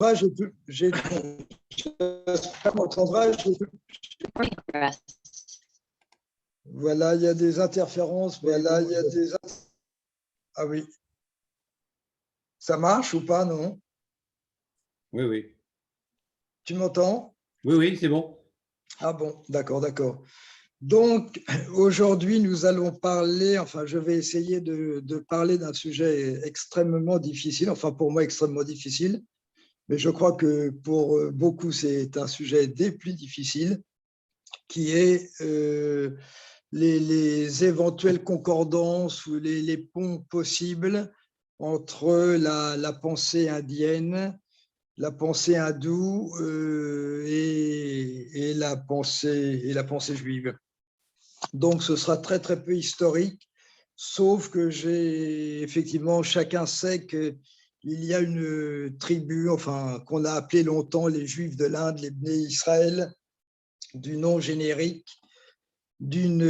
Moi, j'espère qu'on m'entendra. Voilà, il y a des interférences. Voilà, il y a des... Ah oui. Ça marche ou pas, non? Oui, oui. Tu m'entends? Oui, oui, c'est bon. Ah bon, d'accord, d'accord. Donc, aujourd'hui, nous allons parler, enfin, je vais essayer de parler d'un sujet extrêmement difficile, enfin, pour moi, extrêmement difficile, mais je crois que pour beaucoup, c'est un sujet des plus difficiles, qui est les éventuelles concordances ou les ponts possibles entre la pensée indienne, la pensée hindoue et la pensée juive. Donc, ce sera très, très peu historique, sauf que effectivement, chacun sait qu'il y a une tribu, enfin, qu'on a appelée longtemps les Juifs de l'Inde, les Bné Israël, du nom générique d'une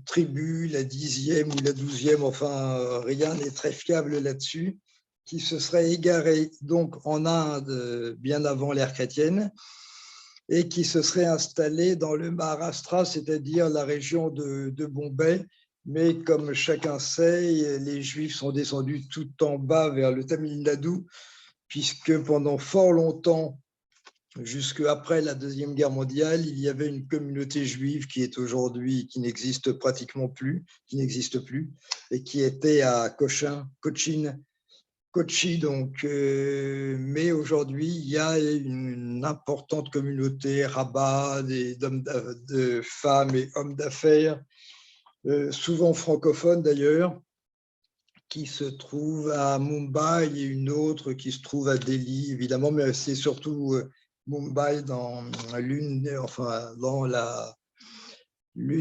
tribu, la 10e ou la 12e, enfin, rien n'est très fiable là-dessus, qui se serait égarée donc en Inde bien avant l'ère chrétienne et qui se serait installée dans le Maharashtra, c'est-à-dire la région de Bombay. Mais comme chacun sait, les Juifs sont descendus tout en bas vers le Tamil Nadu, puisque pendant fort longtemps, jusqu'après la Deuxième Guerre mondiale, il y avait une communauté juive qui est aujourd'hui, qui n'existe pratiquement plus, qui n'existe plus, et qui était à Cochin, Kochi, donc, mais aujourd'hui, il y a une importante communauté rabat, de femmes et hommes d'affaires, souvent francophones d'ailleurs, qui se trouve à Mumbai et une autre qui se trouve à Delhi, évidemment, mais c'est surtout Mumbai dans l'une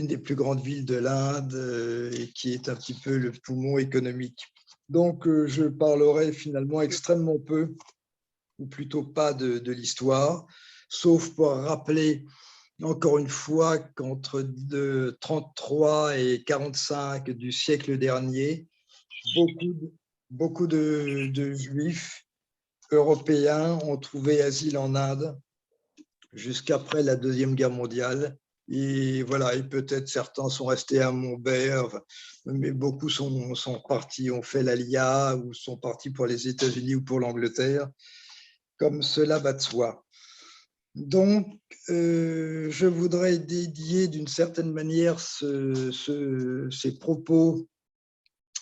des plus grandes villes de l'Inde et qui est un petit peu le poumon économique. Donc, je parlerai finalement extrêmement peu, ou plutôt pas de l'histoire, sauf pour rappeler encore une fois qu'entre 33 et 45 du siècle dernier, beaucoup de Juifs européens ont trouvé asile en Inde jusqu'après la Deuxième Guerre mondiale. Et voilà, et peut-être certains sont restés à Mumbai, enfin, mais beaucoup sont partis, ont fait l'ALIA ou sont partis pour les États-Unis ou pour l'Angleterre, comme cela va de soi. Donc, je voudrais dédier d'une certaine manière ces propos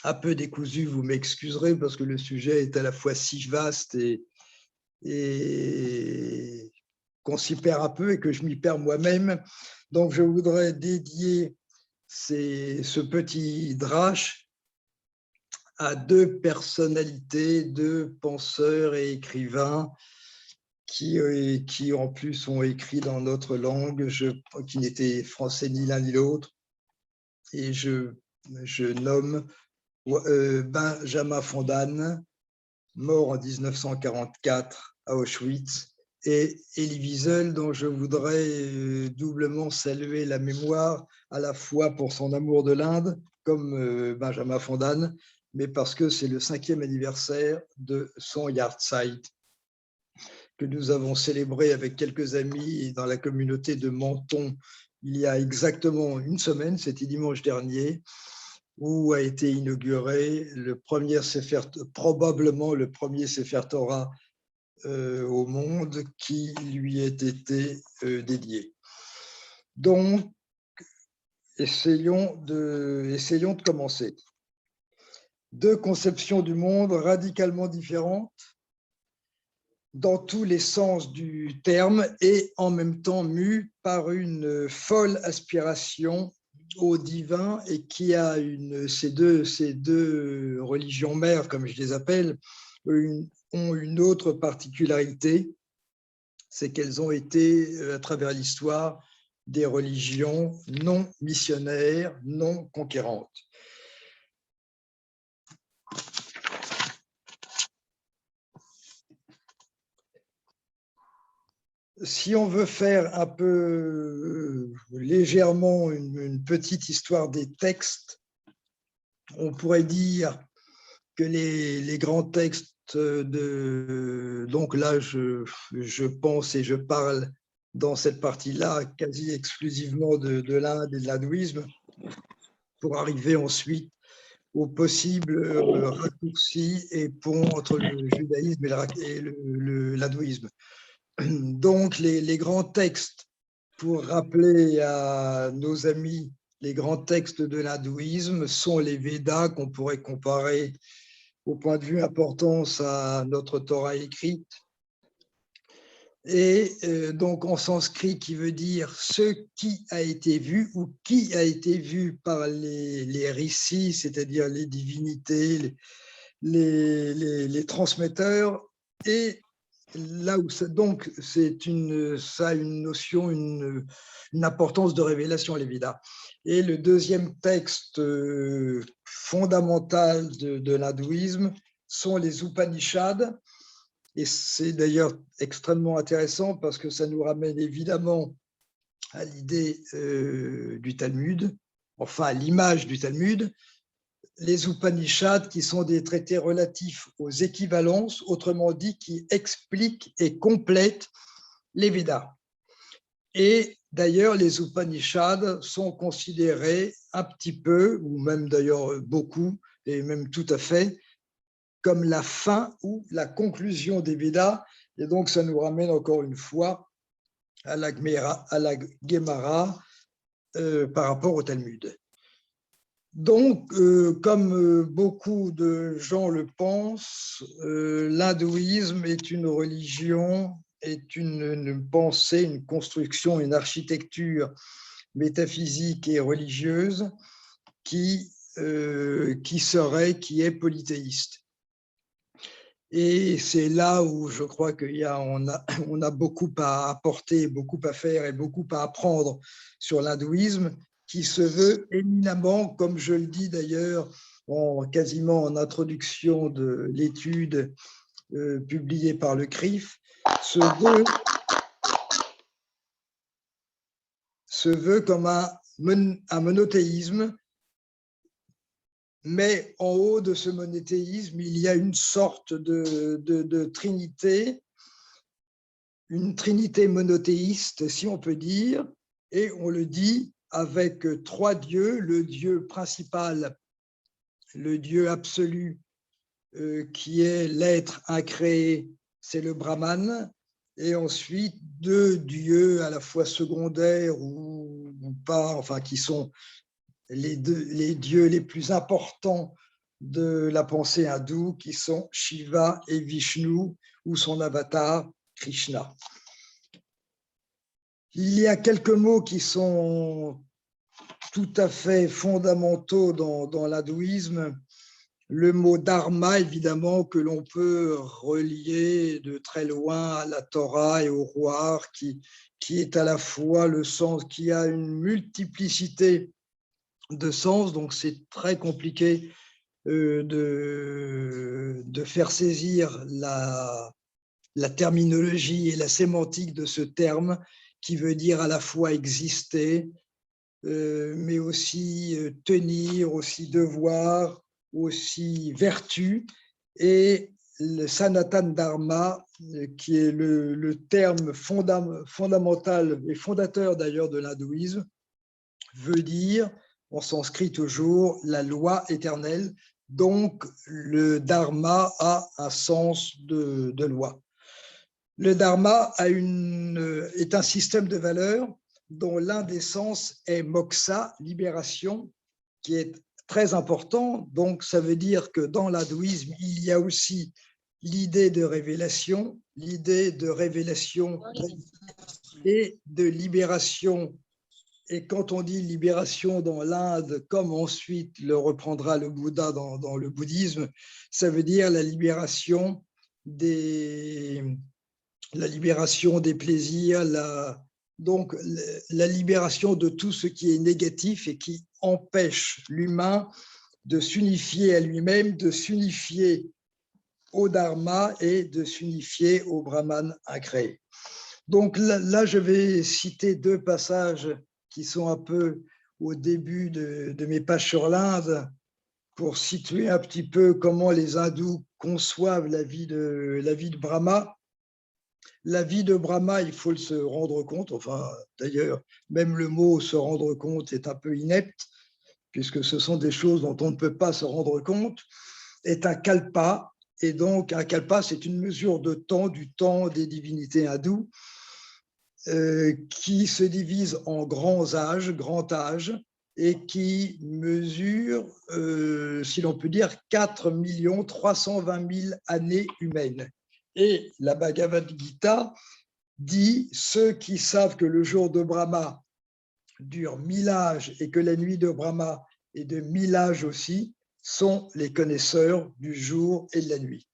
un peu décousus, vous m'excuserez, parce que le sujet est à la fois si vaste et qu'on s'y perd un peu et que je m'y perds moi-même. Donc, je voudrais dédier ce petit drache à deux personnalités, deux penseurs et écrivains qui en plus ont écrit dans notre langue, qui n'étaient français ni l'un ni l'autre. Et je nomme Benjamin Fondane, mort en 1944 à Auschwitz, et Elie Wiesel, dont je voudrais doublement saluer la mémoire, à la fois pour son amour de l'Inde, comme Benjamin Fondane, mais parce que c'est le 5e anniversaire de son yahrzeit que nous avons célébré avec quelques amis dans la communauté de Menton il y a exactement une semaine, c'était dimanche dernier, où a été inauguré probablement le premier Sefer Torah au monde qui lui ait été dédié. Donc, essayons de commencer. Deux conceptions du monde radicalement différentes dans tous les sens du terme et en même temps mues par une folle aspiration au divin et qui a ces deux religions mères, comme je les appelle, ont une autre particularité, c'est qu'elles ont été, à travers l'histoire, des religions non missionnaires, non conquérantes. Si on veut faire un peu légèrement une petite histoire des textes, on pourrait dire que les grands textes donc là, je pense et je parle dans cette partie-là quasi exclusivement de l'Inde et de l'hindouisme, pour arriver ensuite aux possibles raccourcis et ponts entre le judaïsme et l'hindouisme. Donc, les grands textes, pour rappeler à nos amis, les grands textes de l'hindouisme sont les Védas, qu'on pourrait comparer au point de vue importance à notre Torah écrite. Et donc en sanskrit, qui veut dire ce qui a été vu ou qui a été vu par les rishis, c'est-à-dire les divinités, les transmetteurs. Et là où ça, donc ça a une notion, une importance de révélation, les Védas. Et le deuxième texte fondamental de l'hindouisme sont les Upanishads. Et c'est d'ailleurs extrêmement intéressant parce que ça nous ramène évidemment à l'idée du Talmud, enfin à l'image du Talmud. Les Upanishads, qui sont des traités relatifs aux équivalences, autrement dit, qui expliquent et complètent les Védas. Et d'ailleurs, les Upanishads sont considérés un petit peu, ou même d'ailleurs beaucoup, et même tout à fait, comme la fin ou la conclusion des Védas. Et donc, ça nous ramène encore une fois à la Gemara par rapport au Talmud. Donc, comme beaucoup de gens le pensent, l'hindouisme est une religion, est une pensée, une construction, une architecture métaphysique et religieuse qui est polythéiste. Et c'est là où je crois qu'on a beaucoup à apporter, beaucoup à faire et beaucoup à apprendre sur l'hindouisme, qui se veut éminemment, comme je le dis d'ailleurs quasiment en introduction de l'étude publiée par le CRIF, se veut comme un monothéisme. Mais en haut de ce monothéisme, il y a une sorte de trinité, une trinité monothéiste, si on peut dire, et on le dit avec trois dieux, le dieu principal, le dieu absolu, qui est l'être incréé, c'est le Brahman, et ensuite deux dieux à la fois secondaires ou pas, enfin qui sont les dieux les plus importants de la pensée hindoue, qui sont Shiva et Vishnu, ou son avatar, Krishna. Il y a quelques mots qui sont tout à fait fondamentaux dans l'hindouisme. Le mot dharma, évidemment, que l'on peut relier de très loin à la Torah et au roi, qui est à la fois le sens, qui a une multiplicité de sens, donc c'est très compliqué de faire saisir la terminologie et la sémantique de ce terme, qui veut dire à la fois exister, mais aussi tenir, aussi devoir, aussi vertu, et le Sanatan Dharma, qui est le terme fondamental et fondateur d'ailleurs de l'hindouisme, veut dire en sanskrit toujours la loi éternelle. Donc, le dharma a un sens de loi. Le dharma est un système de valeurs dont l'un des sens est moksha, libération, qui est très important. Donc, ça veut dire que dans l'hindouisme, il y a aussi l'idée de révélation et de libération. Et quand on dit libération dans l'Inde, comme ensuite le reprendra le Bouddha dans le bouddhisme, ça veut dire la libération des plaisirs, donc la libération de tout ce qui est négatif et qui empêche l'humain de s'unifier à lui-même, de s'unifier au Dharma et de s'unifier au Brahman incréé. Donc là, je vais citer deux passages qui sont un peu au début de mes pages sur l'Inde, pour situer un petit peu comment les hindous conçoivent la vie de Brahma. La vie de Brahma, il faut se rendre compte, enfin d'ailleurs, même le mot se rendre compte est un peu inepte, puisque ce sont des choses dont on ne peut pas se rendre compte, est un kalpa. Et donc, un kalpa, c'est une mesure de temps, du temps des divinités hindoues, qui se divise en grands âges, grand âge, et qui mesure, si l'on peut dire, 4 320 000 années humaines. Et la Bhagavad Gita dit « Ceux qui savent que le jour de Brahma dure 1000 âges et que la nuit de Brahma est de 1000 âges aussi, sont les connaisseurs du jour et de la nuit. »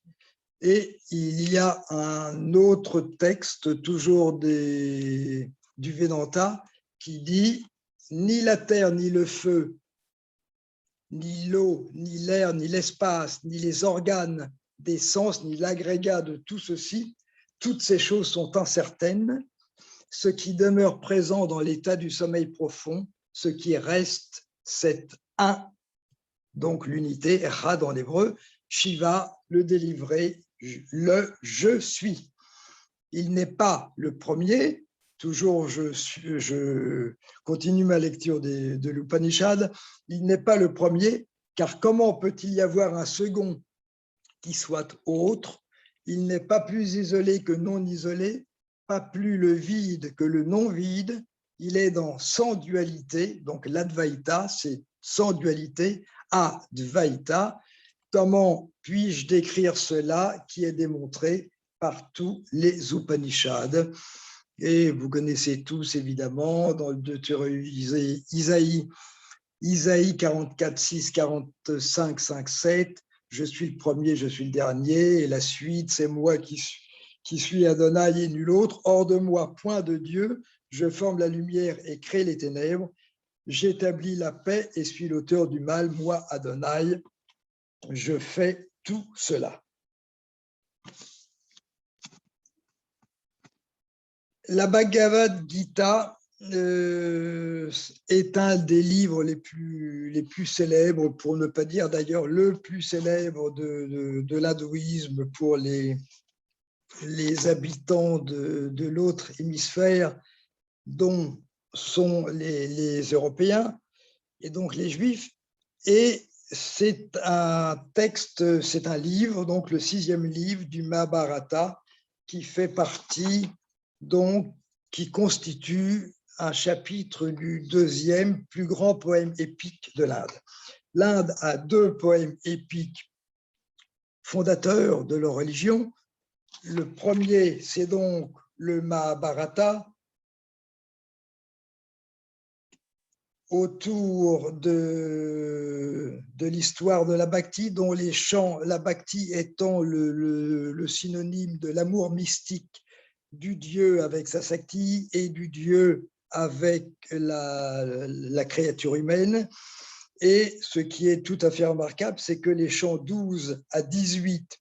Et il y a un autre texte, toujours du Vedanta, qui dit « Ni la terre, ni le feu, ni l'eau, ni l'air, ni l'espace, ni les organes des sens, ni l'agrégat de tout ceci, toutes ces choses sont incertaines. Ce qui demeure présent dans l'état du sommeil profond, ce qui reste, c'est un, donc l'unité, Ra dans l'hébreu, Shiva, le délivré, le je suis. Il n'est pas le premier, toujours je continue ma lecture de l'Upanishad, il n'est pas le premier, car comment peut-il y avoir un second qui soit autre? Il n'est pas plus isolé que non isolé, pas plus le vide que le non-vide, il est dans sans dualité, donc l'Advaita, c'est sans dualité, Advaita. Comment puis-je décrire cela qui est démontré par tous les Upanishads? Et vous connaissez tous évidemment dans le Deutéronome, Isaïe 44, 6, 45, 5, 7, je suis le premier, je suis le dernier, et la suite, c'est moi qui suis Adonai et nul autre. Hors de moi, point de Dieu, je forme la lumière et crée les ténèbres. J'établis la paix et suis l'auteur du mal, moi Adonai, je fais tout cela. La Bhagavad Gita est un des livres les plus célèbres, pour ne pas dire d'ailleurs le plus célèbre de l'hindouisme pour les habitants de l'autre hémisphère, dont sont les Européens et donc les Juifs. Et c'est un texte, c'est un livre, donc le 6e livre du Mahabharata, qui fait partie, donc, qui constitue un chapitre du 2e plus grand poème épique de l'Inde. L'Inde a 2 poèmes épiques fondateurs de leur religion. Le premier, c'est donc le Mahabharata, autour de l'histoire de la Bhakti, dont les chants, la Bhakti étant le synonyme de l'amour mystique du Dieu avec sa Sakti et du Dieu avec la créature humaine. Et ce qui est tout à fait remarquable, c'est que les chants 12 à 18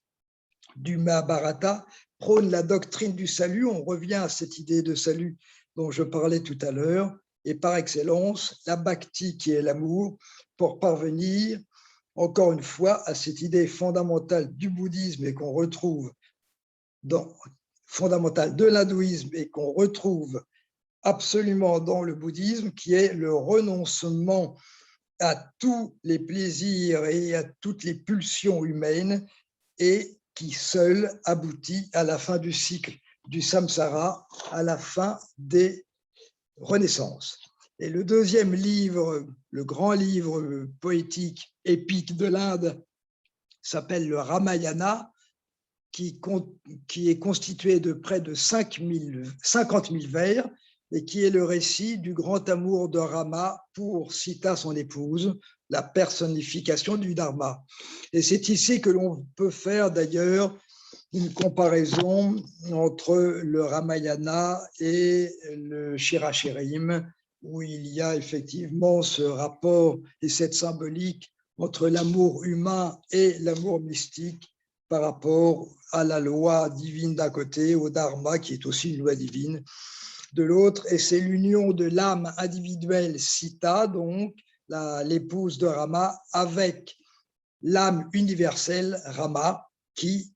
du Mahabharata prônent la doctrine du salut. On revient à cette idée de salut dont je parlais tout à l'heure, et par excellence, la bhakti qui est l'amour, pour parvenir, encore une fois, à cette idée fondamentale du bouddhisme et qu'on retrouve fondamentale de l'hindouisme et qu'on retrouve absolument dans le bouddhisme, qui est le renoncement à tous les plaisirs et à toutes les pulsions humaines, et qui seul aboutit à la fin du cycle du samsara, à la fin des renaissances. Et le 2e livre, le grand livre poétique épique de l'Inde, s'appelle le Ramayana, qui est constitué de près de 50 000 vers, et qui est le récit du grand amour de Rama pour Sita, son épouse, la personnification du Dharma. Et c'est ici que l'on peut faire d'ailleurs une comparaison entre le Ramayana et le Shirachirim, où il y a effectivement ce rapport et cette symbolique entre l'amour humain et l'amour mystique par rapport à la loi divine d'un côté, au Dharma qui est aussi une loi divine de l'autre, et c'est l'union de l'âme individuelle Sita, donc l'épouse de Rama, avec l'âme universelle Rama, qui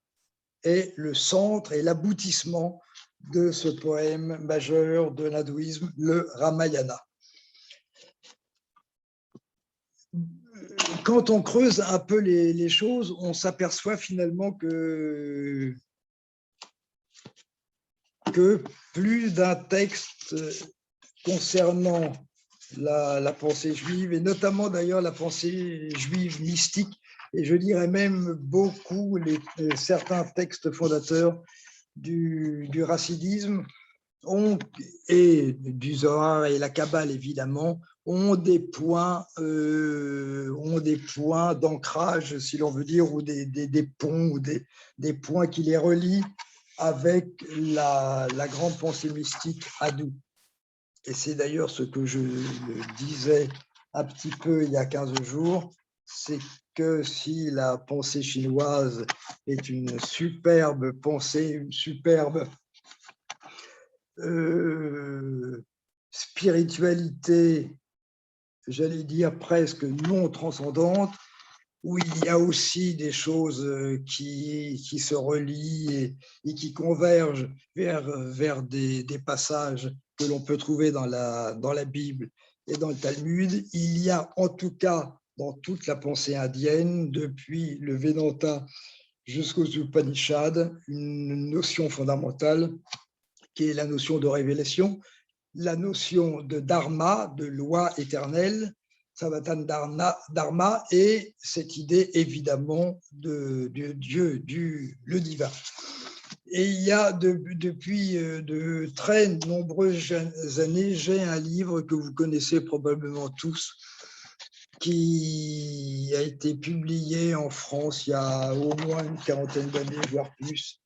est le centre et l'aboutissement de ce poème majeur de l'hindouisme, le Ramayana. Quand on creuse un peu les choses, on s'aperçoit finalement que plus d'un texte concernant la pensée juive, et notamment d'ailleurs la pensée juive mystique, et je dirais même beaucoup certains textes fondateurs du rassidisme et du Zohar et la Kabbale évidemment, ont des points d'ancrage, si l'on veut dire, ou des ponts, ou des points qui les relient avec la grande pensée mystique hindoue. Et c'est d'ailleurs ce que je disais un petit peu il y a 15 jours, c'est que si la pensée chinoise est une superbe pensée, une superbe spiritualité, j'allais dire presque non transcendante, où il y a aussi des choses qui se relient et qui convergent vers des passages que l'on peut trouver dans la Bible et dans le Talmud. Il y a en tout cas dans toute la pensée indienne, depuis le Vedanta jusqu'aux Upanishads, une notion fondamentale qui est la notion de révélation, la notion de dharma, de loi éternelle, Sanatana Dharma, et cette idée évidemment de Dieu, le divin. Et il y a depuis de très nombreuses années, j'ai un livre que vous connaissez probablement tous, qui a été publié en France il y a au moins une quarantaine d'années, voire plus,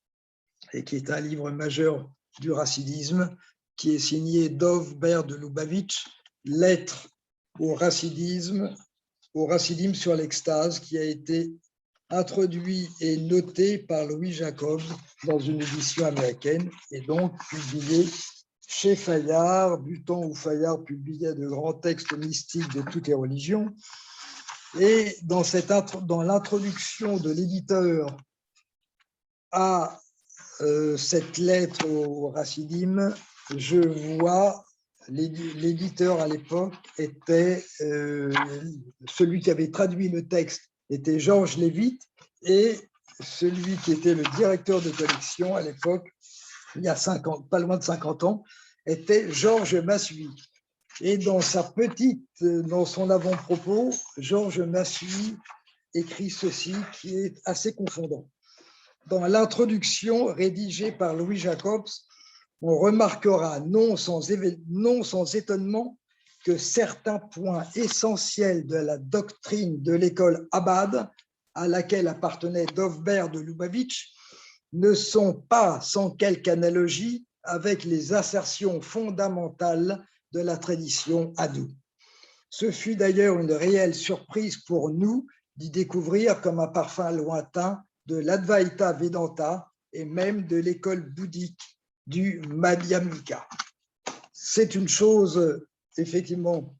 et qui est un livre majeur du rassidisme, qui est signé Dov Ber de Lubavitch, Lettres au rassidisme sur l'extase, qui a été introduit et noté par Louis Jacobs dans une édition américaine et donc publié chez Fayard, du temps où Fayard publiait de grands textes mystiques de toutes les religions. Et dans l'introduction de l'éditeur à cette lettre au Racidim, je vois l'éditeur à l'époque était celui qui avait traduit le texte était Georges Lévite, et celui qui était le directeur de collection à l'époque, il y a pas loin de 50 ans, était Georges Massui. Et dans son avant-propos, Georges Massui écrit ceci qui est assez confondant. Dans l'introduction rédigée par Louis Jacobs, on remarquera non sans étonnement que certains points essentiels de la doctrine de l'école Chabad, à laquelle appartenait Dov-Ber de Lubavitch, ne sont pas sans quelque analogie avec les assertions fondamentales de la tradition hindoue. Ce fut d'ailleurs une réelle surprise pour nous d'y découvrir comme un parfum lointain de l'Advaita Vedanta et même de l'école bouddhique du Madhyamika. C'est une chose effectivement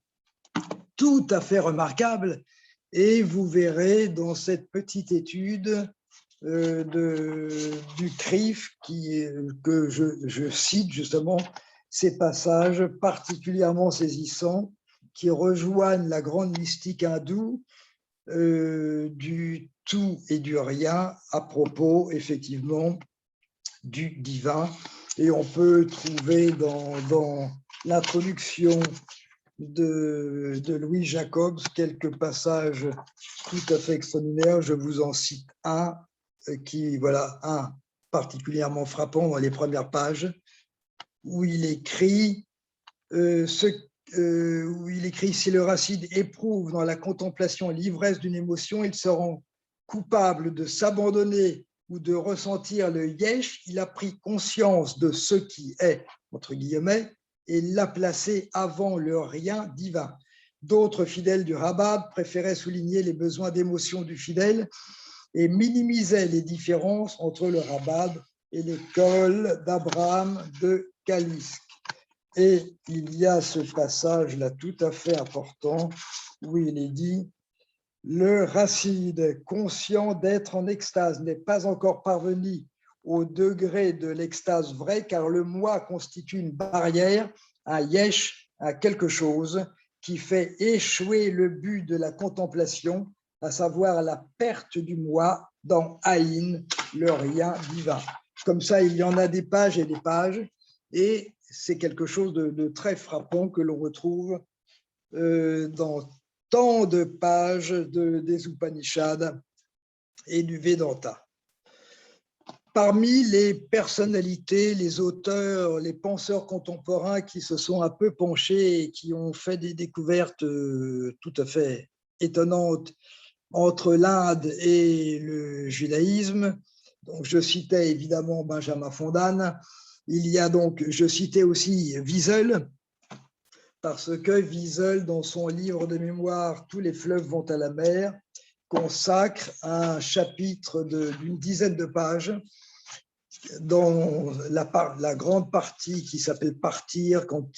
tout à fait remarquable, et vous verrez dans cette petite étude du CRIF que je cite justement ces passages particulièrement saisissants qui rejoignent la grande mystique hindoue du tout et du rien à propos effectivement du divin. Et on peut trouver dans l'introduction de Louis Jacobs quelques passages tout à fait extraordinaires. Je vous en cite un un particulièrement frappant dans les premières pages, où il écrit si le racide éprouve dans la contemplation l'ivresse d'une émotion, il se rend coupable de s'abandonner ou de ressentir le yesh, il a pris conscience de ce qui est, entre guillemets, et l'a placé avant le rien divin. D'autres fidèles du Chabad préféraient souligner les besoins d'émotion du fidèle et minimisaient les différences entre le Chabad et l'école d'Abraham de Kalisk. Et il y a ce passage-là tout à fait important où il est dit « Le racide, conscient d'être en extase, n'est pas encore parvenu au degré de l'extase vraie, car le moi constitue une barrière, un yesh, un quelque chose qui fait échouer le but de la contemplation, à savoir la perte du moi dans Aïn, le rien divin. Comme ça, il y en a des pages et des pages, et c'est quelque chose de très frappant que l'on retrouve dans tant de pages des Upanishads et du Vedanta. Parmi les personnalités, les auteurs, les penseurs contemporains qui se sont un peu penchés et qui ont fait des découvertes tout à fait étonnantes entre l'Inde et le judaïsme, donc je citais évidemment Benjamin Fondan, il y a donc, je citais aussi Wiesel, parce que Wiesel, dans son livre de mémoire « Tous les fleuves vont à la mer », consacre un chapitre d'une dizaine de pages dans la grande partie qui s'appelle « Partir », quand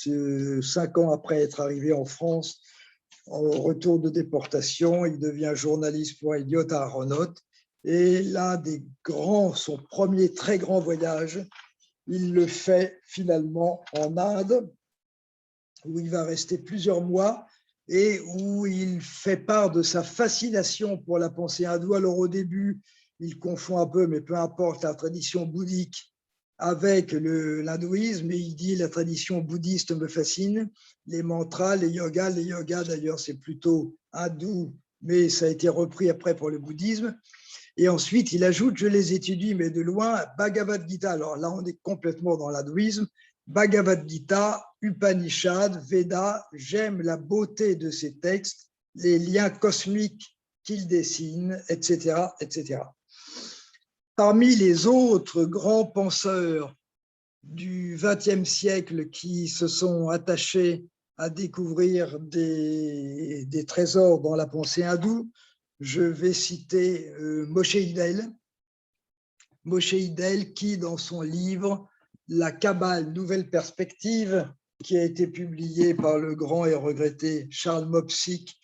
5 ans après être arrivé en France, en retour de déportation, il devient journaliste pour Elliott à Aronote, et l'un des grands, son premier très grand voyage, il le fait finalement en Inde, où il va rester plusieurs mois et où il fait part de sa fascination pour la pensée hindoue. Alors au début, il confond un peu, mais peu importe, la tradition bouddhique avec l'hindouisme, et il dit la tradition bouddhiste me fascine, les mantras, les yogas d'ailleurs c'est plutôt hindou, mais ça a été repris après pour le bouddhisme. Et ensuite, il ajoute, je les étudie, mais de loin, Bhagavad Gita. Alors là, on est complètement dans l'hindouisme. Bhagavad Gita, Upanishad, Veda, j'aime la beauté de ces textes, les liens cosmiques qu'ils dessinent, etc., etc. Parmi les autres grands penseurs du XXe siècle qui se sont attachés à découvrir des trésors dans la pensée hindoue, je vais citer Moshe Hidel. Moshe Hidel qui, dans son livre « La Kabbale, nouvelle perspective », qui a été publié par le grand et regretté Charles Mopsic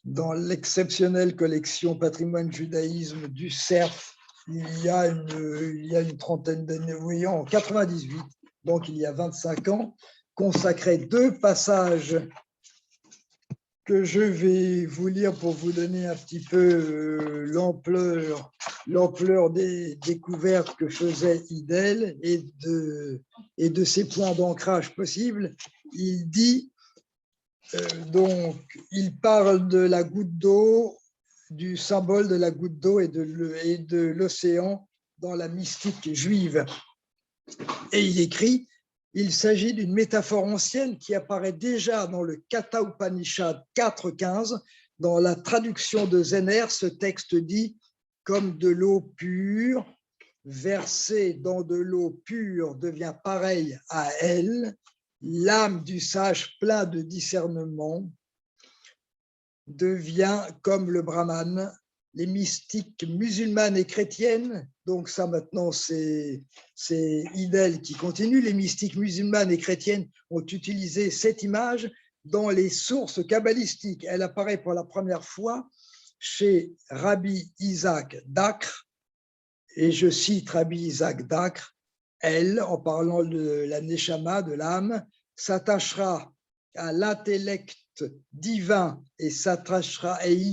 dans l'exceptionnelle collection Patrimoine judaïsme du CERF, il y a une trentaine d'années, oui, en 98, donc il y a 25 ans, consacrait 2 passages que je vais vous lire pour vous donner un petit peu l'ampleur des découvertes que faisait Hidel et de ses points d'ancrage possibles. Il dit, donc, il parle de la goutte d'eau, du symbole de la goutte d'eau et de l'océan dans la mystique juive. Et il écrit, il s'agit d'une métaphore ancienne qui apparaît déjà dans le Katha Upanishad 4.15. Dans la traduction de Zener, ce texte dit « Comme de l'eau pure, versée dans de l'eau pure devient pareille à elle, l'âme du sage plein de discernement devient comme le Brahman. Les mystiques musulmanes et chrétiennes, donc ça maintenant c'est Hidel qui continue, les mystiques musulmanes et chrétiennes ont utilisé cette image dans les sources kabbalistiques. Elle apparaît pour la première fois chez Rabbi Isaac d'Acre, et je cite Rabbi Isaac d'Acre, elle, en parlant de la Neshama, de l'âme, s'attachera à l'intellect divin et il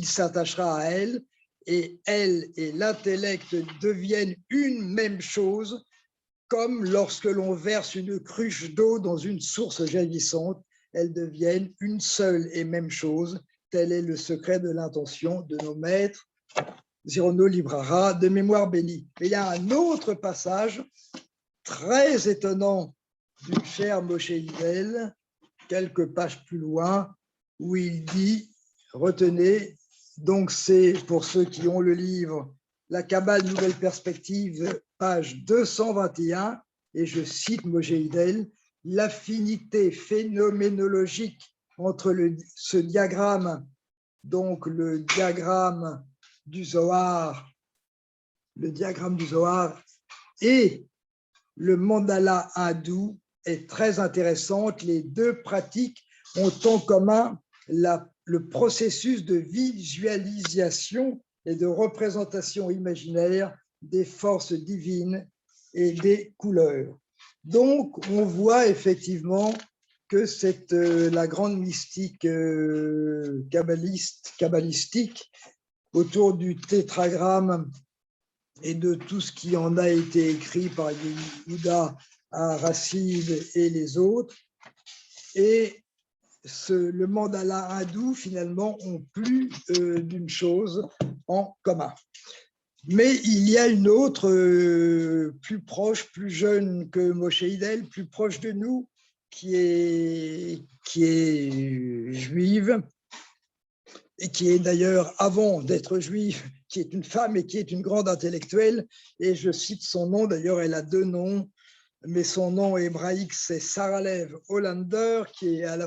s'attachera à elle, et elle et l'intellect deviennent une même chose, comme lorsque l'on verse une cruche d'eau dans une source jaillissante, elles deviennent une seule et même chose. Tel est le secret de l'intention de nos maîtres, Zirono Librara, de mémoire bénie. Mais il y a un autre passage très étonnant du cher Moshe Hidel, quelques pages plus loin, où il dit, retenez, donc c'est pour ceux qui ont le livre, La Kabbale, nouvelle perspective, page 221, et je cite Moshe Hidel, l'affinité phénoménologique entre ce diagramme, donc le diagramme du Zohar et le mandala hindou est très intéressante. Les 2 pratiques ont en commun le processus de visualisation et de représentation imaginaire des forces divines et des couleurs. Donc, on voit effectivement que c'est la grande mystique kabbalistique autour du tétragramme et de tout ce qui en a été écrit par Yehuda, Racine et les autres. Et le mandala hindou, finalement, ont plus d'une chose en commun. Mais il y a une autre, plus proche, plus jeune que Moshe Hillel, plus proche de nous, qui est juive, et qui est d'ailleurs, avant d'être juive, qui est une femme et qui est une grande intellectuelle. Et je cite son nom, d'ailleurs, elle a 2 noms, mais son nom hébraïque, c'est Sarah Lev Hollander, qui a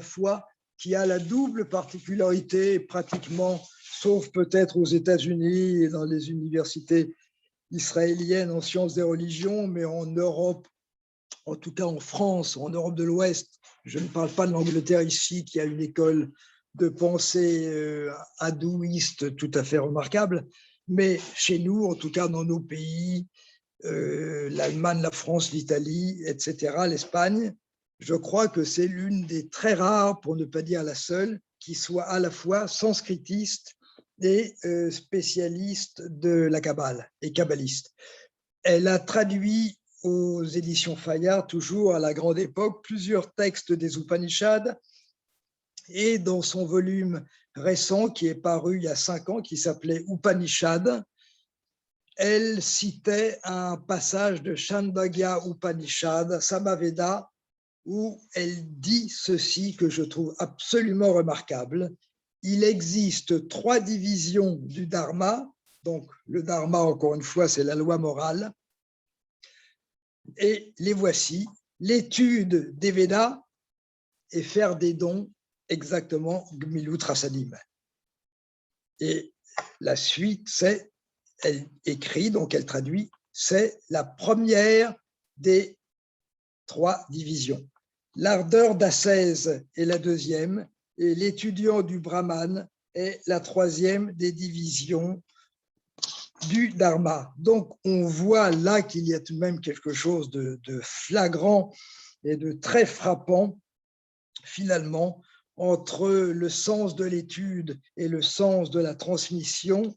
la double particularité, pratiquement, sauf peut-être aux États-Unis et dans les universités israéliennes en sciences des religions, mais en Europe, en tout cas en France, en Europe de l'Ouest, je ne parle pas de l'Angleterre ici, qui a une école de pensée hindouiste tout à fait remarquable, mais chez nous, en tout cas dans nos pays, l'Allemagne, la France, l'Italie, etc., l'Espagne, je crois que c'est l'une des très rares, pour ne pas dire la seule, qui soit à la fois sanskritiste et spécialiste de la Kabbale et kabbaliste. Elle a traduit aux éditions Fayard, toujours à la grande époque, plusieurs textes des Upanishads, et dans son volume récent qui est paru il y a 5 ans, qui s'appelait Upanishad, elle citait un passage de Chandogya Upanishad, Samaveda, où elle dit ceci que je trouve absolument remarquable. Il existe 3 divisions du Dharma, donc le Dharma, encore une fois, c'est la loi morale, et les voici: l'étude des Védas et faire des dons, exactement Gmilut Rasadim. Et la suite, c'est, elle écrit, donc elle traduit, c'est la première des 3 divisions. L'ardeur d'ascèse est la deuxième, et l'étudiant du Brahman est la 3e des divisions du Dharma. Donc, on voit là qu'il y a tout de même quelque chose de flagrant et de très frappant, finalement, entre le sens de l'étude et le sens de la transmission,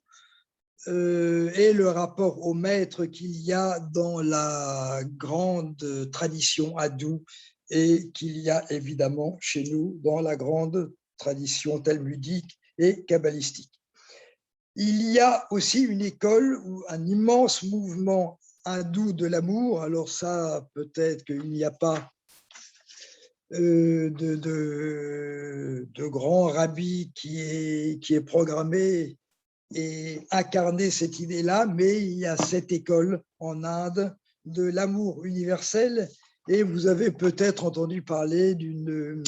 et le rapport au maître qu'il y a dans la grande tradition hindoue et qu'il y a évidemment chez nous dans la grande tradition talmudique et kabbalistique. Il y a aussi une école ou un immense mouvement hindou de l'amour. Alors ça, peut-être qu'il n'y a pas de grand rabbi qui est programmé et incarné cette idée-là, mais il y a cette école en Inde de l'amour universel. Et vous avez peut-être entendu parler d'une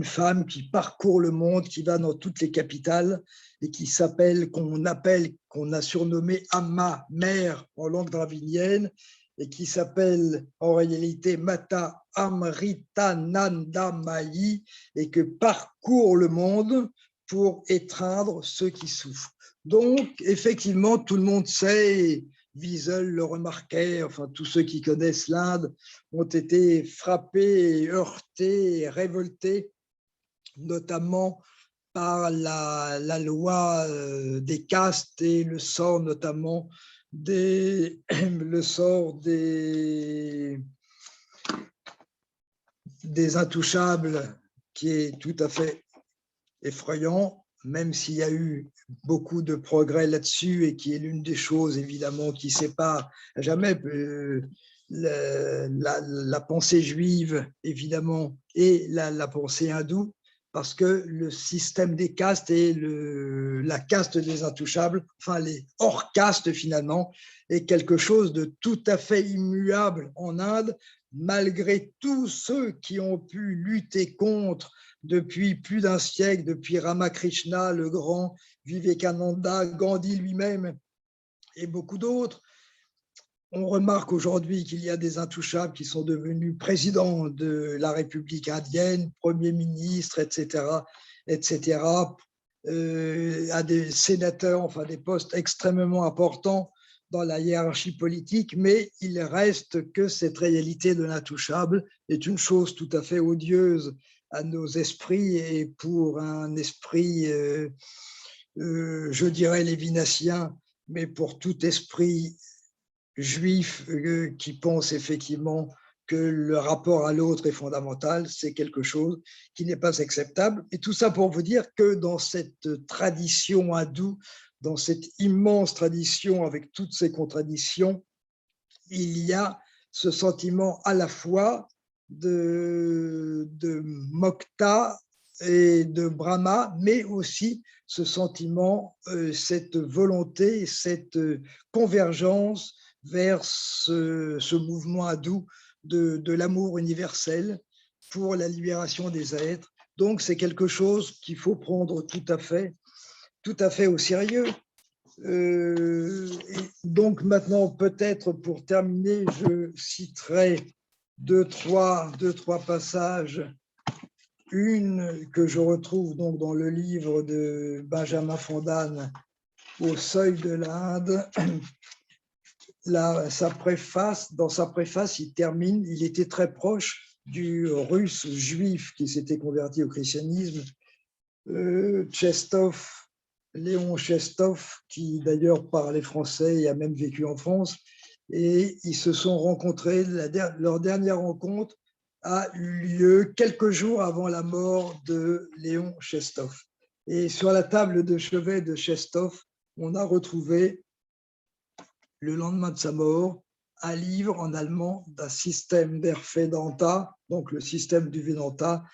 femme qui parcourt le monde, qui va dans toutes les capitales et qui s'appelle, qu'on a surnommé Amma, mère en langue dravinienne, et qui s'appelle en réalité Mata Amritananda Mayi, et que parcourt le monde pour étreindre ceux qui souffrent. Donc, effectivement, tout le monde sait, Wiesel le remarquait, enfin, tous ceux qui connaissent l'Inde ont été frappés, heurtés, révoltés, notamment par la loi des castes et le sort notamment des intouchables, qui est tout à fait effrayant, même s'il y a eu beaucoup de progrès là-dessus et qui est l'une des choses évidemment qui sépare jamais la pensée juive évidemment et la pensée hindoue, parce que le système des castes et la caste des intouchables, enfin les hors-castes finalement, est quelque chose de tout à fait immuable en Inde, malgré tous ceux qui ont pu lutter contre depuis plus d'un siècle, depuis Ramakrishna le grand, Vivekananda, Gandhi lui-même et beaucoup d'autres. On remarque aujourd'hui qu'il y a des intouchables qui sont devenus présidents de la République indienne, premiers ministres, etc., à des sénateurs, enfin des postes extrêmement importants dans la hiérarchie politique, mais il reste que cette réalité de l'intouchable est une chose tout à fait odieuse à nos esprits, et pour un esprit, je dirais lévinassien, mais pour tout esprit juif qui pense effectivement que le rapport à l'autre est fondamental, c'est quelque chose qui n'est pas acceptable. Et tout ça pour vous dire que dans cette tradition hindoue, dans cette immense tradition avec toutes ses contradictions, il y a ce sentiment à la fois de Mokta et de Brahma, mais aussi ce sentiment, cette volonté, cette convergence vers ce mouvement hindou de l'amour universel pour la libération des êtres. Donc, c'est quelque chose qu'il faut prendre tout à fait au sérieux. Et donc, maintenant, peut-être pour terminer, je citerai deux, trois passages. Une que je retrouve donc dans le livre de Benjamin Fondane, Au seuil de l'Inde. Dans sa préface, il termine, il était très proche du russe juif qui s'était converti au christianisme, Chestov, Léon Chestov, qui d'ailleurs parlait français et a même vécu en France, et ils se sont rencontrés, leur dernière rencontre a eu lieu quelques jours avant la mort de Léon Chestov. Et sur la table de chevet de Chestov, on a retrouvé, le lendemain de sa mort, un livre en allemand d'un système der Vedanta, donc le système du Vedanta,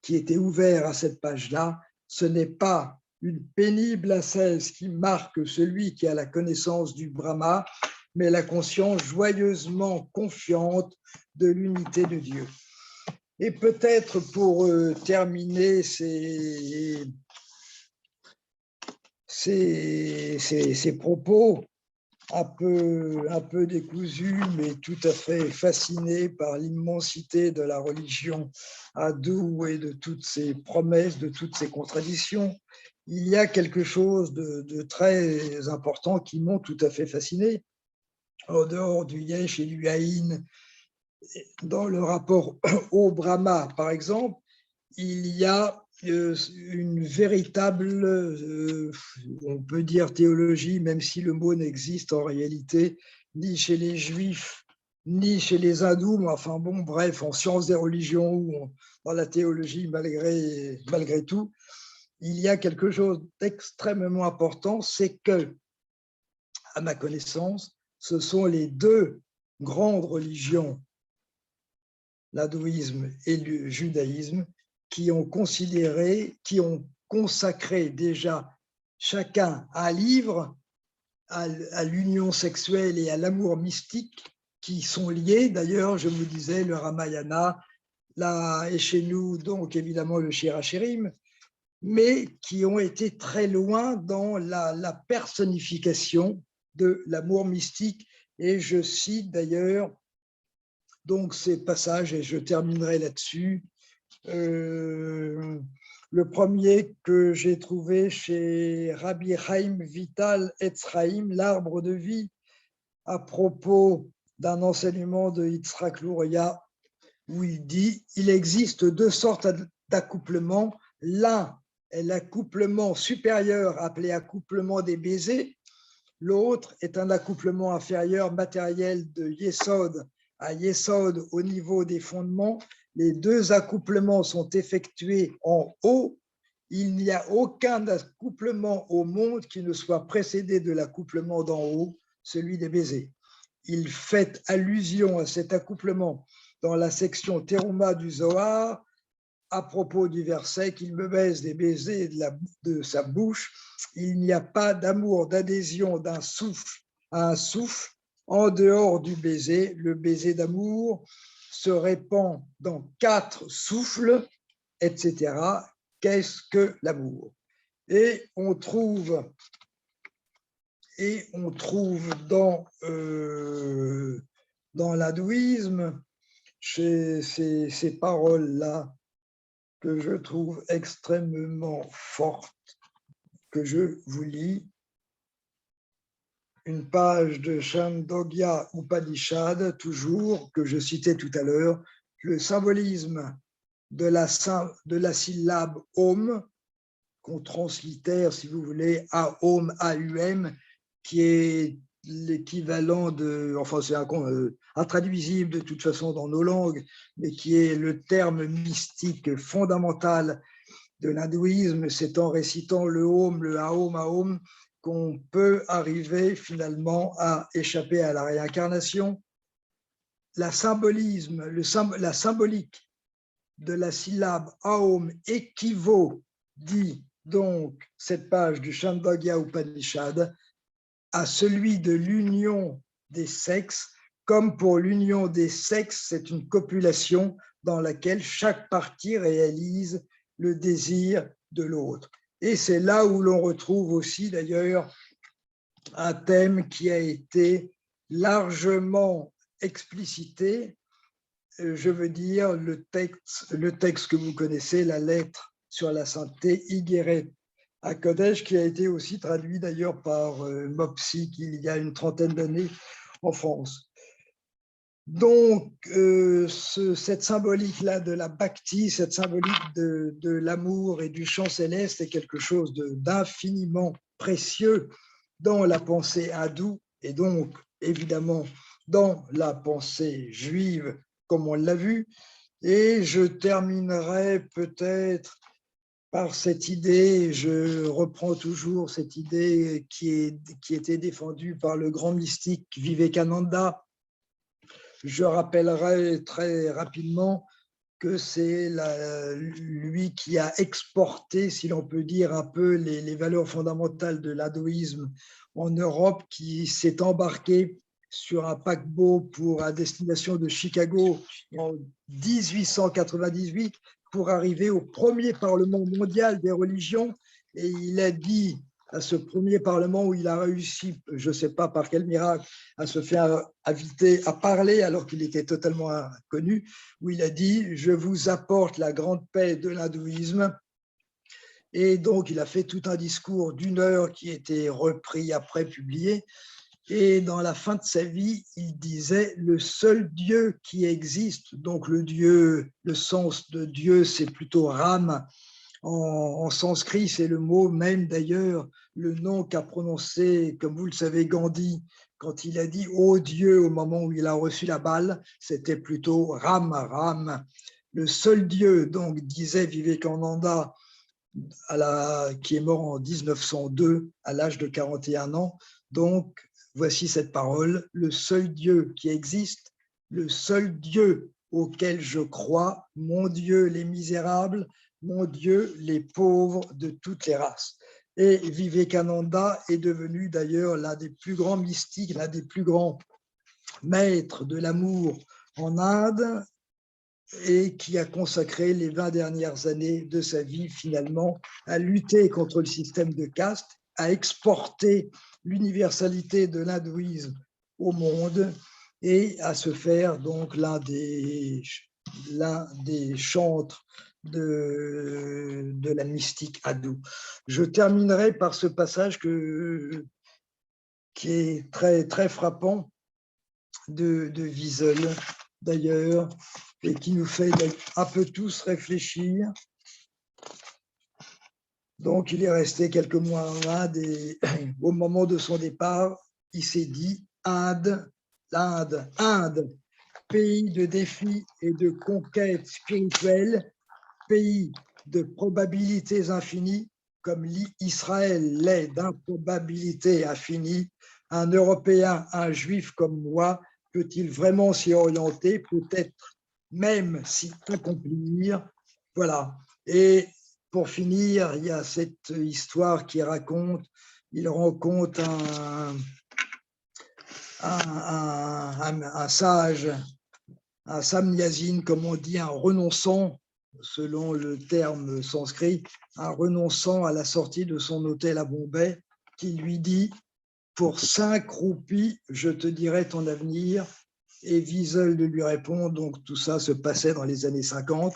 qui était ouvert à cette page-là. Ce n'est pas une pénible ascèse qui marque celui qui a la connaissance du Brahma, mais la conscience joyeusement confiante de l'unité de Dieu. Et peut-être pour terminer ces propos un peu décousus, mais tout à fait fasciné par l'immensité de la religion hindoue et de toutes ses promesses, de toutes ses contradictions, il y a quelque chose de très important qui m'ont tout à fait fasciné. En dehors du Yesh et du Yahin, dans le rapport au Brahma, par exemple, il y a une véritable, on peut dire théologie, même si le mot n'existe en réalité ni chez les juifs, ni chez les hindous, mais enfin bon, bref, en sciences des religions ou dans la théologie, malgré tout, il y a quelque chose d'extrêmement important, c'est que, à ma connaissance, ce sont les deux grandes religions, l'hindouisme et le judaïsme, qui ont consacré déjà chacun un livre à l'union sexuelle et à l'amour mystique qui sont liés. D'ailleurs, je me disais, le Ramayana, et chez nous, donc évidemment le Shirachirim, mais qui ont été très loin dans la personnification de l'amour mystique. Et je cite d'ailleurs donc ces passages, et je terminerai là-dessus. Le premier que j'ai trouvé chez Rabbi Chaim Vital Etz Chaim, l'arbre de vie, à propos d'un enseignement de Yitzhak Luria, où il dit « Il existe deux sortes d'accouplement. L'un est l'accouplement supérieur appelé accouplement des baisers. L'autre est un accouplement inférieur matériel de Yesod à Yesod au niveau des fondements. Les deux accouplements sont effectués en haut. Il n'y a aucun accouplement au monde qui ne soit précédé de l'accouplement d'en haut, celui des baisers. » Il fait allusion à cet accouplement dans la section Teruma du Zohar, à propos du verset qu'il me baise des baisers de sa bouche. Il n'y a pas d'amour, d'adhésion d'un souffle à un souffle en dehors du baiser. Le baiser d'amour se répand dans 4 souffles, etc. Qu'est-ce que l'amour? Et on trouve dans l'hindouisme ces paroles-là que je trouve extrêmement fortes, que je vous lis. une page de Chandogya Upanishad, toujours, que je citais tout à l'heure, le symbolisme de la syllabe Om, qu'on translitère, si vous voulez, A-O-M, A-U-M, qui est l'équivalent de, enfin c'est intraduisible de toute façon dans nos langues, mais qui est le terme mystique fondamental de l'hindouisme. C'est en récitant le Om, le Aom, Aom, qu'on peut arriver finalement à échapper à la réincarnation. La symbolique de la syllabe Aom équivaut, dit donc cette page du Chandogya Upanishad, à celui de l'union des sexes. Comme pour l'union des sexes, c'est une copulation dans laquelle chaque partie réalise le désir de l'autre. Et c'est là où l'on retrouve aussi d'ailleurs un thème qui a été largement explicité. Je veux dire le texte que vous connaissez, la lettre sur la sainteté, Igeret HaKodesh, qui a été aussi traduit d'ailleurs par Mopsik il y a une trentaine d'années en France. Donc, cette symbolique-là de la bhakti, cette symbolique de l'amour et du chant céleste est quelque chose d'infiniment précieux dans la pensée hindoue et donc, évidemment, dans la pensée juive, comme on l'a vu. Et je terminerai peut-être par cette idée, je reprends toujours cette idée qui était défendue par le grand mystique Vivekananda. Je rappellerai très rapidement que c'est lui qui a exporté, si l'on peut dire, un peu les valeurs fondamentales de l'hindouisme en Europe, qui s'est embarqué sur un paquebot à destination de Chicago en 1898 pour arriver au premier Parlement mondial des religions. Et il a dit à ce premier Parlement où il a réussi, je ne sais pas par quel miracle, à se faire inviter à parler alors qu'il était totalement inconnu, où il a dit « Je vous apporte la grande paix de l'hindouisme ». Et donc, il a fait tout un discours d'1 heure qui a été repris après, publié. Et dans la fin de sa vie, il disait « Le seul Dieu qui existe », donc le sens de Dieu, c'est plutôt Ram. En sanskrit, c'est le mot même d'ailleurs, le nom qu'a prononcé, comme vous le savez, Gandhi, quand il a dit « Oh Dieu » au moment où il a reçu la balle, c'était plutôt Ram, Ram. Le seul Dieu, donc, disait Vivekananda, qui est mort en 1902 à l'âge de 41 ans. Donc, voici cette parole, le seul Dieu qui existe, le seul Dieu auquel je crois, mon Dieu les misérables, mon Dieu les pauvres de toutes les races. Et Vivekananda est devenu d'ailleurs l'un des plus grands mystiques, l'un des plus grands maîtres de l'amour en Inde, et qui a consacré les 20 dernières années de sa vie finalement à lutter contre le système de caste, à exporter l'universalité de l'hindouisme au monde et à se faire donc l'un des chantres de la mystique hindoue. Je terminerai par ce passage qui est très, très frappant de Wiesel, d'ailleurs, et qui nous fait un peu tous réfléchir. Donc, il est resté quelques mois en Inde et au moment de son départ, il s'est dit Inde, pays de défis et de conquêtes spirituelles, pays de probabilités infinies, comme Israël l'est d'improbabilités infinies. Un Européen, un Juif comme moi, peut-il vraiment s'y orienter, peut-être même s'y accomplir? Voilà. Et pour finir, il y a cette histoire qui raconte, il rencontre un sage, un samnyasine, comme on dit, un renonçant, selon le terme sanskrit, un renonçant à la sortie de son hôtel à Bombay, qui lui dit « Pour 5 roupies, je te dirai ton avenir ». Et Wiesel lui répond, donc tout ça se passait dans les années 50,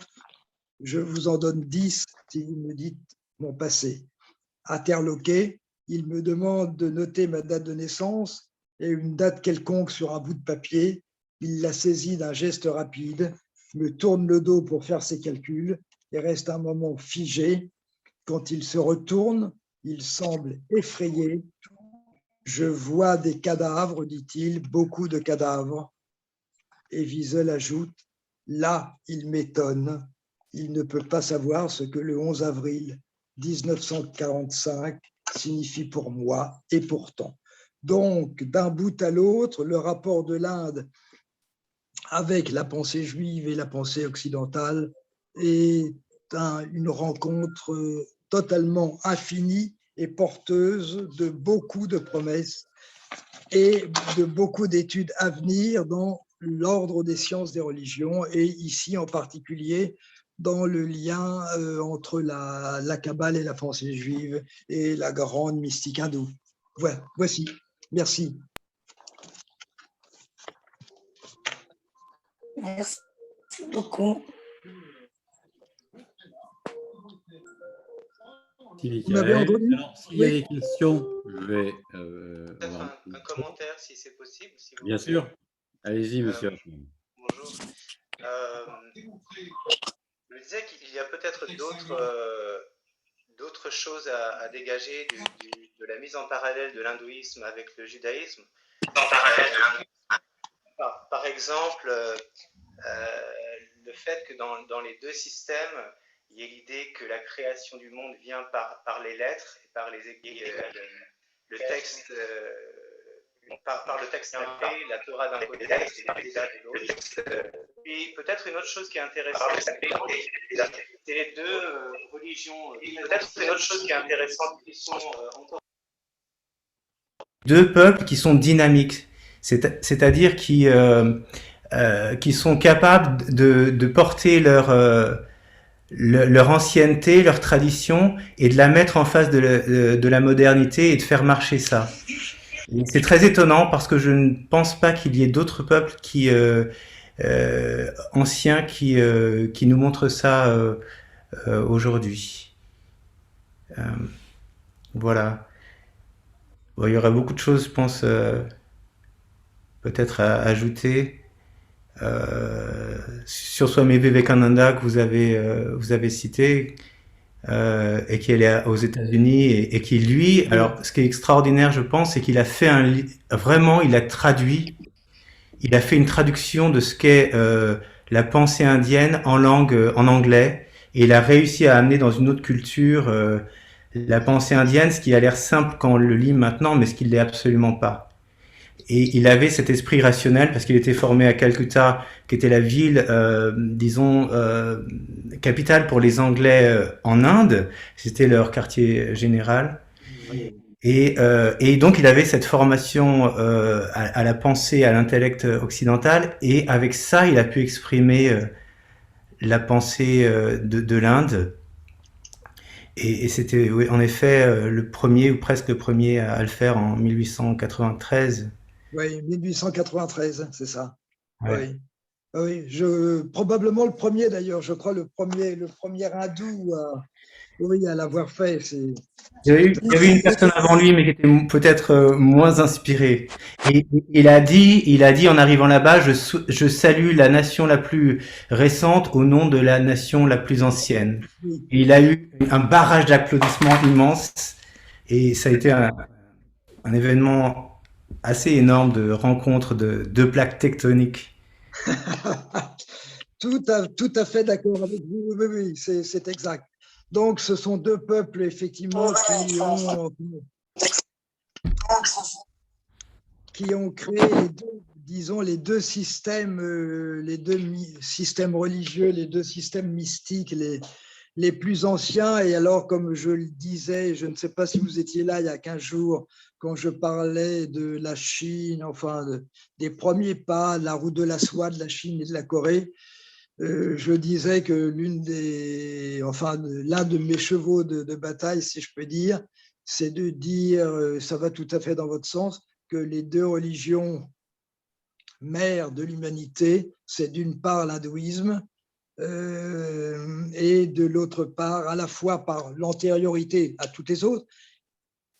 je vous en donne 10 si vous me dites mon passé. Interloqué, il me demande de noter ma date de naissance et une date quelconque sur un bout de papier. Il la saisit d'un geste rapide, me tourne le dos pour faire ses calculs et reste un moment figé. Quand il se retourne, il semble effrayé. Je vois des cadavres, dit-il, beaucoup de cadavres. Et Wiesel ajoute, là, il m'étonne. Il ne peut pas savoir ce que le 11 avril 1945 signifie pour moi, et pourtant. Donc, d'un bout à l'autre, le rapport de l'Inde avec la pensée juive et la pensée occidentale est une rencontre totalement infinie et porteuse de beaucoup de promesses et de beaucoup d'études à venir dans l'ordre des sciences des religions, et ici en particulier dans le lien entre la Kabbale et la pensée juive et la grande mystique hindoue. Voilà, voici. Merci. Merci beaucoup. Vous m'avez entendu? Alors, s'il y a des questions, je vais… Peut-être un commentaire, si c'est possible. Si vous Bien voulez. sûr. Allez-y, monsieur. Bonjour. Je me disais qu'il y a peut-être d'autres choses à dégager de la mise en parallèle de l'hindouisme avec le judaïsme. Par exemple, le fait que dans les deux systèmes, il y ait l'idée que la création du monde vient par les lettres et par le texte, par le texte sacré, la Torah d'un côté et les Védas de l'autre. Et peut-être une autre chose qui est intéressante, c'est les deux religions. Peut-être une autre chose qui est intéressante, qui sont encore deux peuples qui sont dynamiques, c'est-à-dire qui sont capables de porter leur ancienneté, leur tradition, et de la mettre en face de la modernité et de faire marcher ça. Et c'est très étonnant parce que je ne pense pas qu'il y ait d'autres peuples anciens qui nous montrent ça aujourd'hui. Voilà. Bon, il y aurait beaucoup de choses, je pense, peut-être à ajouter. Sur Swami Vivekananda que vous avez cité, et qui est aux États-Unis et qui lui, alors ce qui est extraordinaire, je pense, c'est qu'il a fait vraiment, il a fait une traduction de ce qu'est la pensée indienne en anglais, et il a réussi à amener dans une autre culture la pensée indienne, ce qui a l'air simple quand on le lit maintenant, mais ce qui ne l'est absolument pas. Et il avait cet esprit rationnel parce qu'il était formé à Calcutta, qui était la ville, capitale pour les Anglais en Inde. C'était leur quartier général. Et donc il avait cette formation à la pensée, à l'intellect occidental. Et avec ça, il a pu exprimer la pensée de l'Inde. Et c'était, oui, en effet, le premier, ou presque le premier, à le faire en 1893. Oui, 1893, c'est ça. Ouais. Oui. Oui, probablement le premier d'ailleurs, je crois le premier hindou à l'avoir fait. Il y avait une personne avant lui, mais qui était peut-être moins inspirée. Et il a dit en arrivant là-bas, je salue la nation la plus récente au nom de la nation la plus ancienne. Oui. Et il a eu un barrage d'applaudissements immense, et ça a été un événement assez énorme de rencontre de deux plaques tectoniques. Tout à fait d'accord avec vous. Oui, c'est exact. Donc, ce sont deux peuples, effectivement, qui ont créé les deux systèmes religieux, les deux systèmes mystiques, les plus anciens. Et alors, comme je le disais, je ne sais pas si vous étiez là il y a 15 jours, quand je parlais de la Chine, enfin, des premiers pas, la route de la soie de la Chine et de la Corée, je disais que l'un de mes chevaux de bataille, si je peux dire, c'est de dire, ça va tout à fait dans votre sens, que les deux religions mères de l'humanité, c'est d'une part l'hindouisme, et de l'autre part, à la fois par l'antériorité à toutes les autres,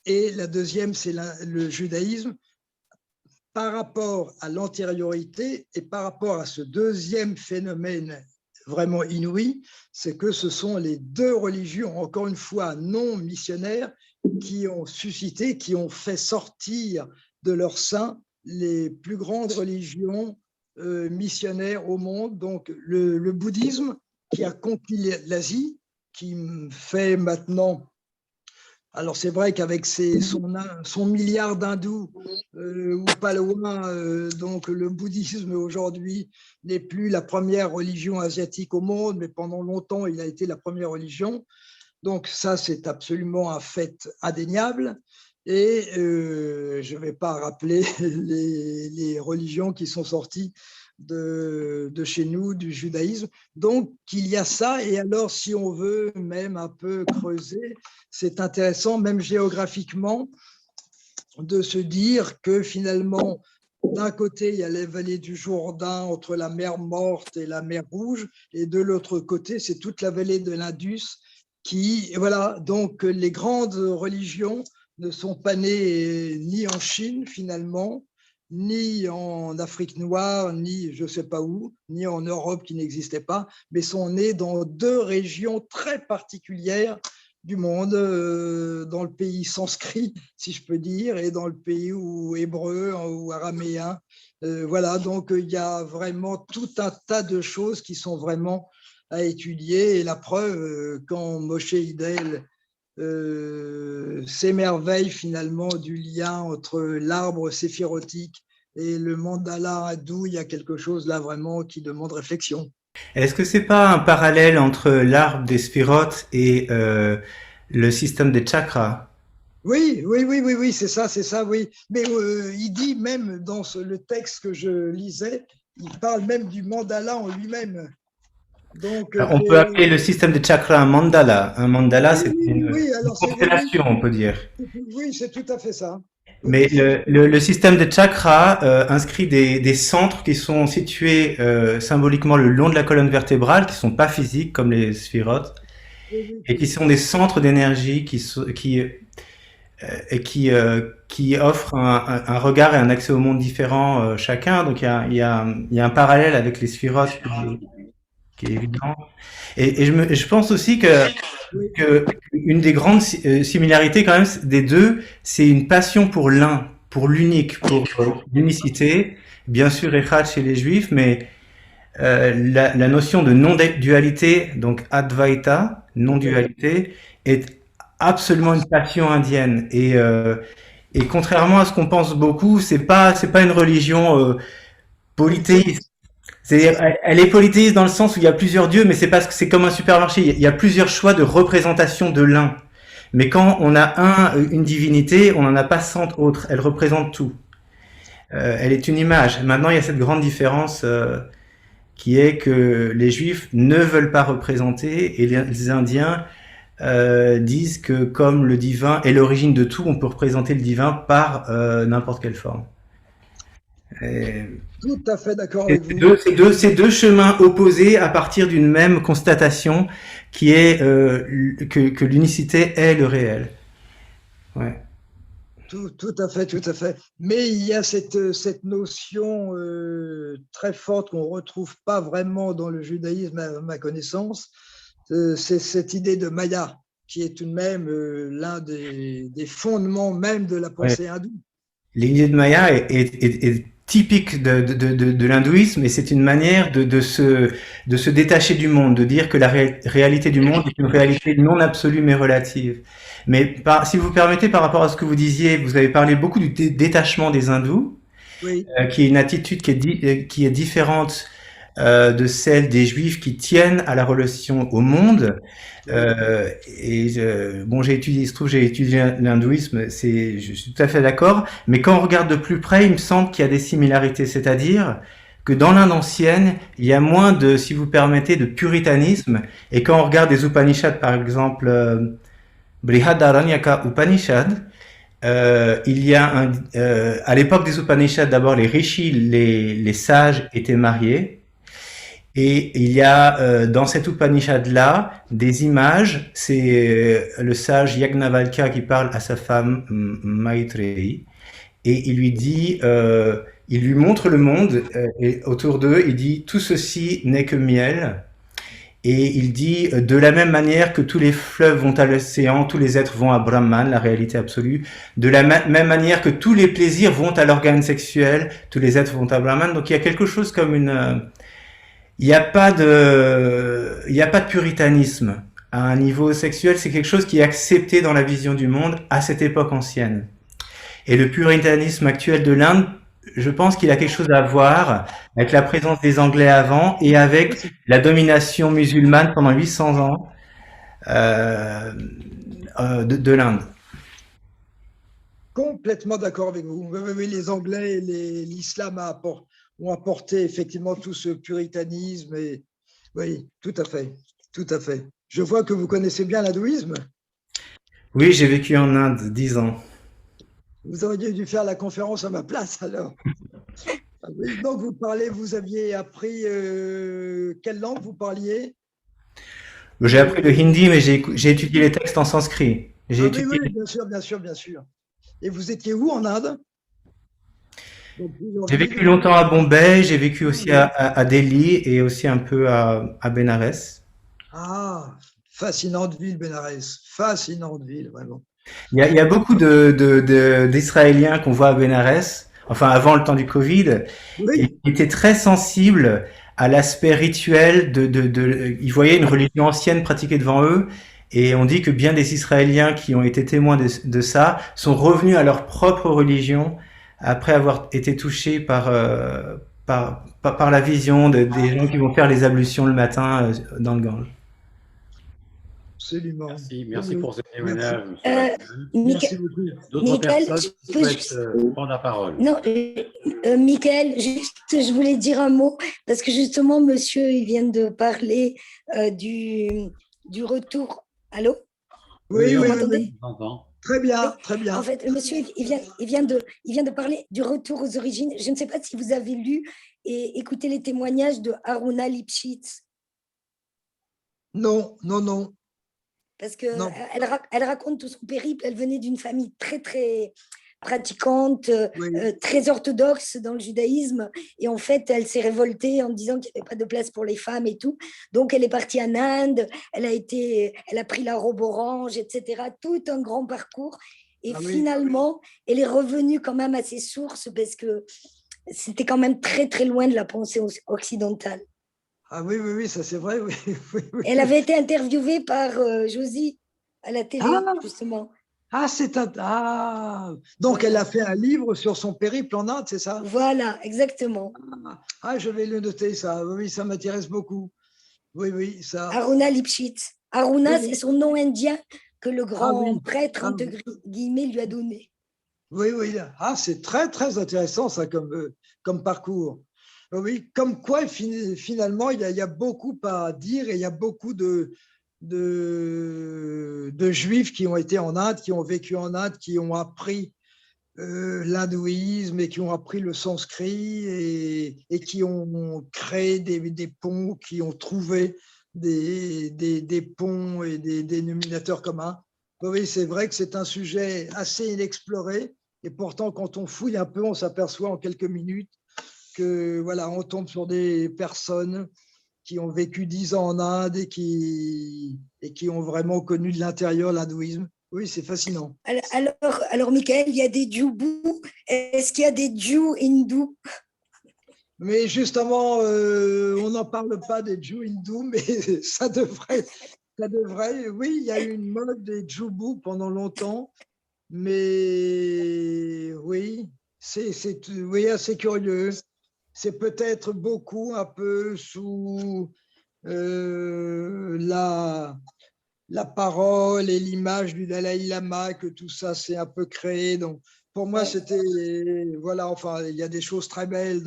Et la deuxième, c'est le judaïsme par rapport à l'antériorité et par rapport à ce deuxième phénomène vraiment inouï, c'est que ce sont les deux religions, encore une fois non missionnaires, qui ont suscité, qui ont fait sortir de leur sein les plus grandes religions missionnaires au monde. Donc le bouddhisme qui a conquis l'Asie, qui fait maintenant... Alors c'est vrai qu'avec son milliard d'hindous, ou pas loin, donc le bouddhisme aujourd'hui n'est plus la première religion asiatique au monde, mais pendant longtemps il a été la première religion. Donc ça c'est absolument un fait indéniable. Et je ne vais pas rappeler les religions qui sont sorties de chez nous, du judaïsme. Donc, il y a ça. Et alors, si on veut même un peu creuser, c'est intéressant, même géographiquement, de se dire que finalement, d'un côté, il y a les vallées du Jourdain entre la mer Morte et la mer Rouge, et de l'autre côté, c'est toute la vallée de l'Indus qui, voilà, donc les grandes religions ne sont pas nées ni en Chine finalement, ni en Afrique noire, ni je ne sais pas où, ni en Europe qui n'existait pas, mais sont nées dans deux régions très particulières du monde, dans le pays sanskrit, si je peux dire, et dans le pays hébreu ou araméen. Voilà, donc il y a vraiment tout un tas de choses qui sont vraiment à étudier. Et la preuve, quand Moshe Hidel s'émerveille finalement du lien entre l'arbre séphirotique et le mandala hindou, il y a quelque chose là vraiment qui demande réflexion. Est-ce que c'est pas un parallèle entre l'arbre des sphirotes et le système des chakras? Oui, c'est ça, oui. Mais il dit même dans le texte que je lisais, il parle même du mandala en lui-même. Donc, on peut appeler le système des chakras un mandala. Un mandala, c'est une alors, constellation, on peut dire. Oui, c'est tout à fait ça. Mais le système des chakras inscrit des centres qui sont situés symboliquement le long de la colonne vertébrale, qui sont pas physiques comme les sphirotes, et qui sont des centres d'énergie qui offrent un regard et un accès au monde différent chacun. Donc il y a un parallèle avec les sphirotes qui est évident. Et je pense aussi que une des grandes similarités quand même des deux, c'est une passion pour l'un, pour l'unique, pour l'unicité. Bien sûr, Echad chez les Juifs, mais la notion de non-dualité, donc Advaita, non-dualité, est absolument une passion indienne. Et contrairement à ce qu'on pense beaucoup, c'est pas une religion polythéiste. C'est-à-dire, elle est polythéiste dans le sens où il y a plusieurs dieux, mais c'est parce que c'est comme un supermarché. Il y a plusieurs choix de représentation de l'un. Mais quand on a une divinité, on n'en a pas 100 autres. Elle représente tout. Elle est une image. Maintenant, il y a cette grande différence qui est que les Juifs ne veulent pas représenter et les Indiens disent que comme le divin est l'origine de tout, on peut représenter le divin par n'importe quelle forme. Tout à fait d'accord avec vous. C'est deux chemins opposés à partir d'une même constatation qui est que l'unicité est le réel. Ouais. Tout à fait. Mais il y a cette notion très forte qu'on ne retrouve pas vraiment dans le judaïsme à ma connaissance, c'est cette idée de Maya, qui est tout de même l'un des fondements même de la pensée hindoue. L'idée de Maya est typique de l'hindouisme, et c'est une manière de se détacher du monde, de dire que la réalité du monde est une réalité non absolue mais relative. Mais si vous permettez, par rapport à ce que vous disiez, vous avez parlé beaucoup du détachement des hindous, oui. Qui est une attitude qui est différente de celle des juifs qui tiennent à la relation au monde. Bon, j'ai étudié l'hindouisme, je suis tout à fait d'accord, mais quand on regarde de plus près, il me semble qu'il y a des similarités, c'est-à-dire que dans l'Inde ancienne, il y a moins de, si vous permettez, de puritanisme, et quand on regarde des Upanishads, par exemple, Brihadaranyaka Upanishad, il y a à l'époque des Upanishads, d'abord les rishis, les sages étaient mariés, Et il y a dans cet Upanishad-là des images. C'est le sage Yagnavalkya qui parle à sa femme Maitreyi et il lui dit, il lui montre le monde et autour d'eux, il dit tout ceci n'est que miel. Et il dit de la même manière que tous les fleuves vont à l'océan, tous les êtres vont à Brahman, la réalité absolue. De la même manière que tous les plaisirs vont à l'organe sexuel, tous les êtres vont à Brahman. Donc il y a quelque chose comme il n'y a pas de puritanisme à un niveau sexuel. C'est quelque chose qui est accepté dans la vision du monde à cette époque ancienne. Et le puritanisme actuel de l'Inde, je pense qu'il a quelque chose à voir avec la présence des Anglais avant et avec la domination musulmane pendant 800 ans de l'Inde. Complètement d'accord avec vous. Oui, les Anglais et l'islam ont apporté effectivement tout ce puritanisme. Et, oui, tout à fait, tout à fait. Je vois que vous connaissez bien l'hindouisme. Oui, j'ai vécu en Inde 10 ans. Vous auriez dû faire la conférence à ma place alors. Donc vous aviez appris quelle langue vous parliez? J'ai appris le hindi, mais j'ai étudié les textes en sanskrit. Oui, bien sûr. Et vous étiez où en Inde? J'ai vécu longtemps à Bombay, j'ai vécu aussi à Delhi et aussi un peu à Benares. Ah, fascinante ville, Benares. Fascinante ville, vraiment. Il y a beaucoup d'Israéliens qu'on voit à Benares, enfin avant le temps du Covid, oui. Ils étaient très sensibles à l'aspect rituel ils voyaient une religion ancienne pratiquée devant eux, et on dit que bien des Israéliens qui ont été témoins de ça sont revenus à leur propre religion après avoir été touchés par la vision des gens qui vont faire les ablutions le matin dans le Gange. Absolument. Merci pour ce témoignage. Merci beaucoup. D'autres personnes souhaitent prendre la parole. Non, Michael, juste, je voulais dire un mot, parce que justement, monsieur, il vient de parler du retour. Allô? Oui, vous oui, m'entendez? Très bien, très bien. En fait, monsieur, il vient de parler du retour aux origines. Je ne sais pas si vous avez lu et écouté les témoignages de Haruna Lipschitz. Non, non, non. Parce qu'elle raconte tout son périple. Elle venait d'une famille très, très pratiquante, très orthodoxe dans le judaïsme. Et en fait, elle s'est révoltée en disant qu'il n'y avait pas de place pour les femmes et tout. Donc, elle est partie en Inde. Elle a pris la robe orange, etc. Tout un grand parcours. Et finalement, elle est revenue quand même à ses sources parce que c'était quand même très, très loin de la pensée occidentale. Ah oui, ça c'est vrai, oui. Elle avait été interviewée par Josie à la télé, justement. Donc elle a fait un livre sur son périple en Inde, c'est ça? Voilà, exactement. Je vais le noter, ça. Oui, ça m'intéresse beaucoup. Oui, ça. Haruna Lipschitz. Haruna, c'est son nom indien que le grand prêtre, entre guillemets, lui a donné. Oui. C'est très, très intéressant, ça, comme parcours. Oui, comme quoi, finalement, il y a beaucoup à dire et il y a beaucoup de juifs qui ont été en Inde, qui ont vécu en Inde, qui ont appris l'hindouisme et qui ont appris le sanskrit et qui ont créé des ponts, qui ont trouvé des ponts et des dénominateurs communs. Oui, c'est vrai que c'est un sujet assez inexploré et pourtant, quand on fouille un peu, on s'aperçoit en quelques minutes que on tombe sur des personnes qui ont vécu 10 ans en Inde et qui ont vraiment connu de l'intérieur l'hindouisme. Oui, c'est fascinant. Alors, Michael, il y a des djoubous. Est-ce qu'il y a des djous hindous? Mais justement, on n'en parle pas des djous hindous, mais ça devrait. Oui, il y a eu une mode des djoubous pendant longtemps, mais oui, c'est assez curieux. C'est peut-être beaucoup un peu sous la parole et l'image du Dalai Lama que tout ça s'est un peu créé. Donc, pour moi, c'était… il y a des choses très belles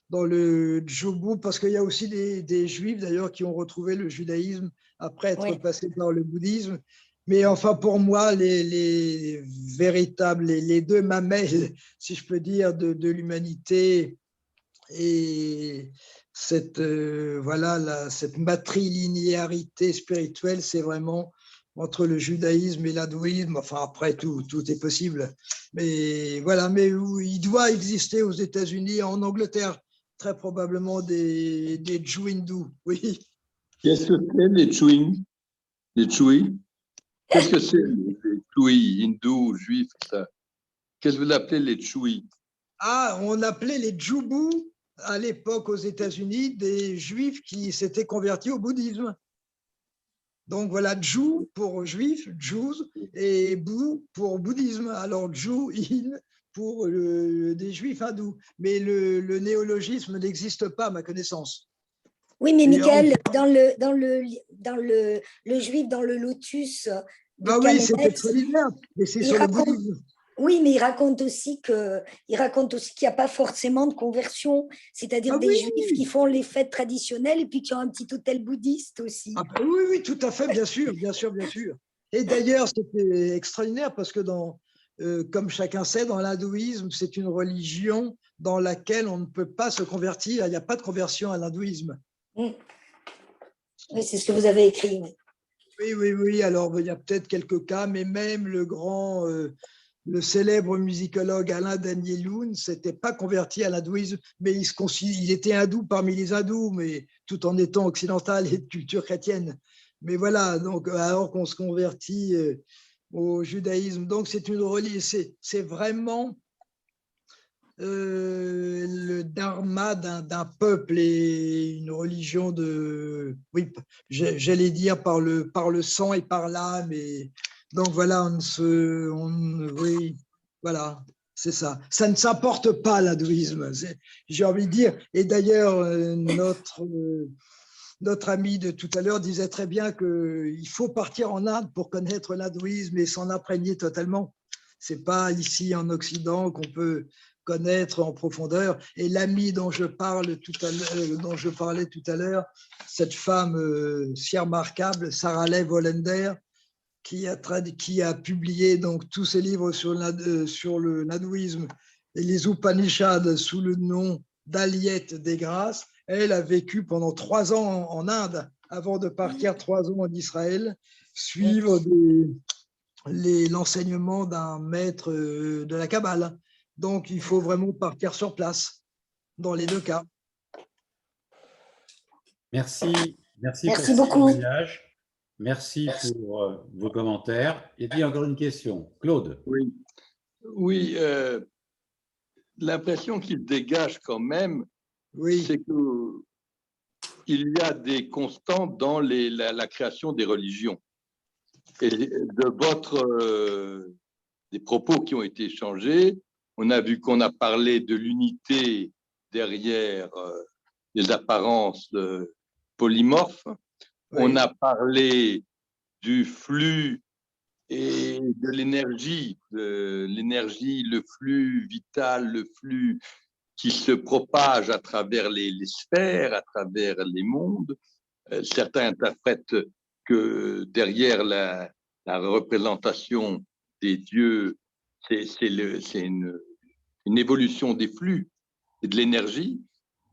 dans le djoubou, parce qu'il y a aussi des juifs, d'ailleurs, qui ont retrouvé le judaïsme après être passés par le bouddhisme. Mais enfin, pour moi, les véritables, les deux mamelles, si je peux dire, de l'humanité, et cette matrilinéarité spirituelle, c'est vraiment entre le judaïsme et l'hindouisme. Enfin, après, tout est possible. Mais voilà, mais il doit exister aux États-Unis, en Angleterre, très probablement des Jews hindous, oui. Qu'est-ce que c'est les Chouïs? Les Chouïs? Qu'est-ce que c'est les Chouïs, hindous, juifs, ça? Qu'est-ce que vous appelez les Chouïs? Ah, on appelait les Djoubous à l'époque aux États-Unis des juifs qui s'étaient convertis au bouddhisme. Donc voilà, Djou pour juif, Jews, et Bou pour bouddhisme. Alors Djou-in pour des juifs hindous. Mais le néologisme n'existe pas, à ma connaissance. Oui, mais Michael, dans le juif, dans le lotus de oui, c'est Kamenetz, extraordinaire, mais c'est sur le bouddhisme. Oui, mais il raconte aussi qu'il n'y a pas forcément de conversion, c'est-à-dire des juifs qui font les fêtes traditionnelles et puis qui ont un petit hôtel bouddhiste aussi. Oui, tout à fait, bien sûr. Et d'ailleurs, c'était extraordinaire parce que comme chacun sait, dans l'hindouisme, c'est une religion dans laquelle on ne peut pas se convertir. Il n'y a pas de conversion à l'hindouisme. Oui, c'est ce que vous avez écrit. Oui. Alors, il y a peut-être quelques cas, mais même le célèbre musicologue Alain Danielzoon ne s'était pas converti à l'hindouisme, mais il était hindou parmi les hindous, mais tout en étant occidental et de culture chrétienne. Mais voilà, donc alors qu'on se convertit au judaïsme. Donc c'est une religion, c'est vraiment le dharma d'un peuple et une religion oui, j'allais dire par le sang et par l'âme. Donc voilà, oui, voilà, c'est ça. Ça ne s'importe pas l'hindouisme, j'ai envie de dire. Et d'ailleurs, notre ami de tout à l'heure disait très bien qu'il faut partir en Inde pour connaître l'hindouisme et s'en imprégner totalement. C'est pas ici en Occident qu'on peut connaître en profondeur. Et l'ami dont je parlais tout à l'heure, cette femme si remarquable, Sarah Leigh Hollander, qui a publié donc tous ses livres sur le hindouisme et les Upanishads sous le nom d'Aliette des Grâces. Elle a vécu pendant 3 ans en Inde avant de partir 3 ans en Israël, suivre l'enseignement d'un maître de la Kabbale. Donc, il faut vraiment partir sur place dans les 2 cas. Merci pour beaucoup. témoignage. Merci pour vos commentaires. Et puis encore une question. Claude. Oui, l'impression qu'il dégage quand même, c'est qu'il y a des constantes dans la création des religions. Et des propos qui ont été échangés, on a vu qu'on a parlé de l'unité derrière les apparences polymorphes. On a parlé du flux et de l'énergie, le flux vital, le flux qui se propage à travers les sphères, à travers les mondes. Certains interprètent que derrière la représentation des dieux, c'est une évolution des flux et de l'énergie.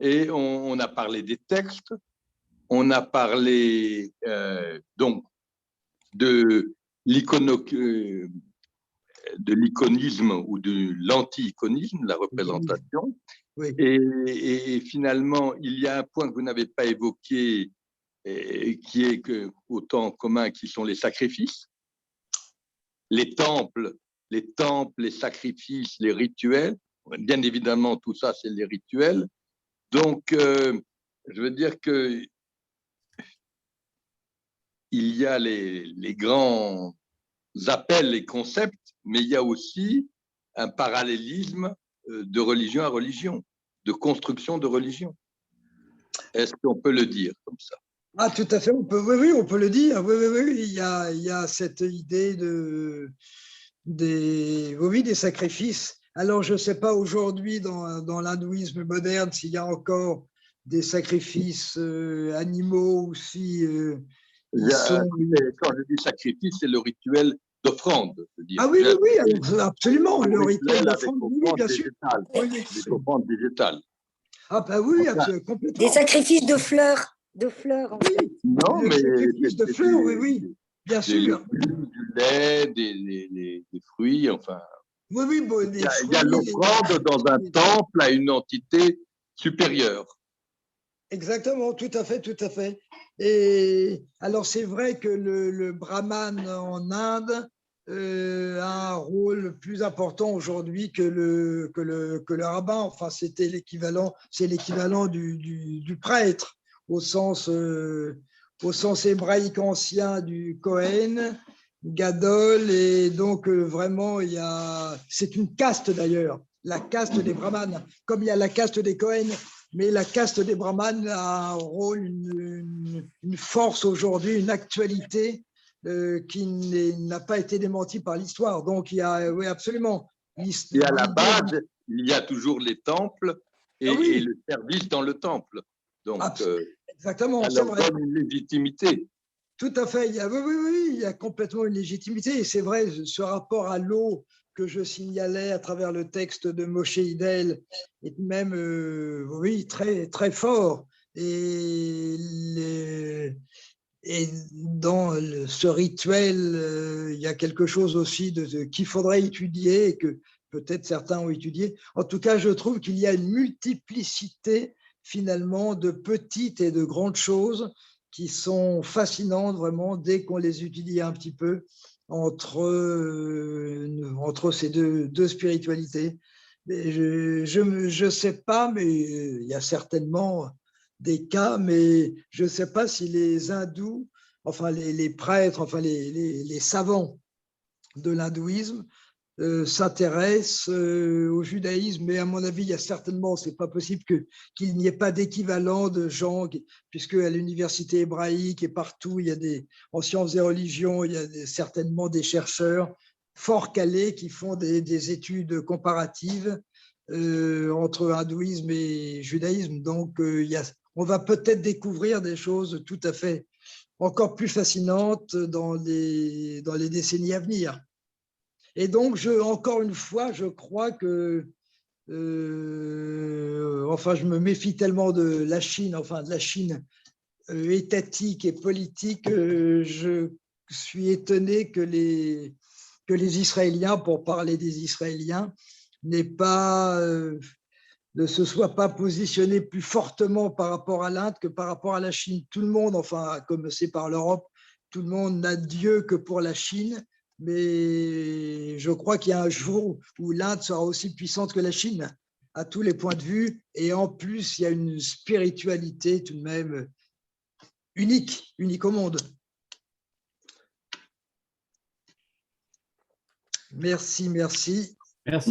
Et on a parlé des textes, on a parlé donc de l'iconisme ou de l'anti-iconisme, la représentation. Oui. Et finalement, il y a un point que vous n'avez pas évoqué, qui est autant commun, qui sont les sacrifices, les temples, les sacrifices, les rituels. Bien évidemment, tout ça, c'est les rituels. Donc, je veux dire que il y a les grands appels, les concepts, mais il y a aussi un parallélisme de religion à religion, de construction de religion. Est-ce qu'on peut le dire comme ça? Ah, tout à fait, on peut le dire. Oui, il y a cette idée des sacrifices. Alors, je ne sais pas aujourd'hui dans l'hindouisme moderne s'il y a encore des sacrifices animaux ou si… Quand je dis sacrifice, c'est le rituel d'offrande. Ah oui, absolument, le rituel d'offrande, oui, bien sûr. Des offrandes végétales. Ah bah oui, complètement. Des sacrifices de fleurs. En fait. Oui, Non, mais sacrifice de fleurs, oui, bien sûr. Du lait, des fruits, enfin. Oui, bon, Il y a l'offrande dans un temple à une entité supérieure. Exactement, tout à fait, tout à fait. Et alors, c'est vrai que le brahman en Inde a un rôle plus important aujourd'hui que le rabbin. Enfin, c'est l'équivalent du prêtre au sens hébraïque ancien du Kohen, Gadol. Et donc, vraiment, c'est une caste d'ailleurs, la caste des brahmanes, comme il y a la caste des Kohen. Mais la caste des brahmanes a un rôle, une force aujourd'hui, une actualité qui n'a pas été démentie par l'histoire. Donc, il y a, oui, absolument. Et à la base, il y a toujours les temples et le service dans le temple. Donc, exactement, ça leur donne une légitimité. Tout à fait. Oui, il y a complètement une légitimité. Et c'est vrai, ce rapport à l'eau que je signalais à travers le texte de Moshe Hidel est même, oui, très, très fort. Et dans ce rituel, il y a quelque chose aussi qu'il faudrait étudier et que peut-être certains ont étudié. En tout cas, je trouve qu'il y a une multiplicité finalement de petites et de grandes choses qui sont fascinantes vraiment dès qu'on les étudie un petit peu entre ces deux spiritualités. Mais je sais pas, mais il y a certainement des cas, mais je ne sais pas si les hindous, enfin les prêtres, enfin les savants de l'hindouisme s'intéressent au judaïsme, mais à mon avis, il y a certainement, c'est pas possible qu'il n'y ait pas d'équivalent de gens, puisque à l'université hébraïque et partout, il y a en sciences et religions, il y a certainement des chercheurs fort calés qui font des études comparatives entre hindouisme et judaïsme. Donc, on va peut-être découvrir des choses tout à fait encore plus fascinantes dans les décennies à venir. Et donc, encore une fois, je crois que, enfin, je me méfie tellement de la Chine, étatique et politique, je suis étonné que les Israéliens, pour parler des Israéliens, ne se soient pas positionnés plus fortement par rapport à l'Inde que par rapport à la Chine. Tout le monde, enfin, comme c'est par l'Europe, tout le monde n'a Dieu que pour la Chine. Mais je crois qu'il y a un jour où l'Inde sera aussi puissante que la Chine, à tous les points de vue. Et en plus, il y a une spiritualité tout de même unique au monde. Merci. Merci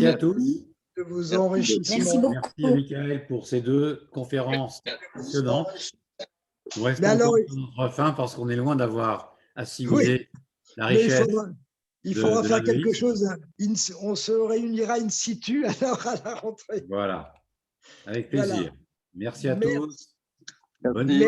à tous. De vos enrichissements. Merci beaucoup. Merci à Michael pour ces deux conférences passionnantes. Nous restons à notre fin parce qu'on est loin d'avoir assimilé la richesse. Il faudra faire quelque chose. On se réunira in situ alors à la rentrée. Voilà, avec plaisir. Voilà. Merci à tous. Bonne nuit.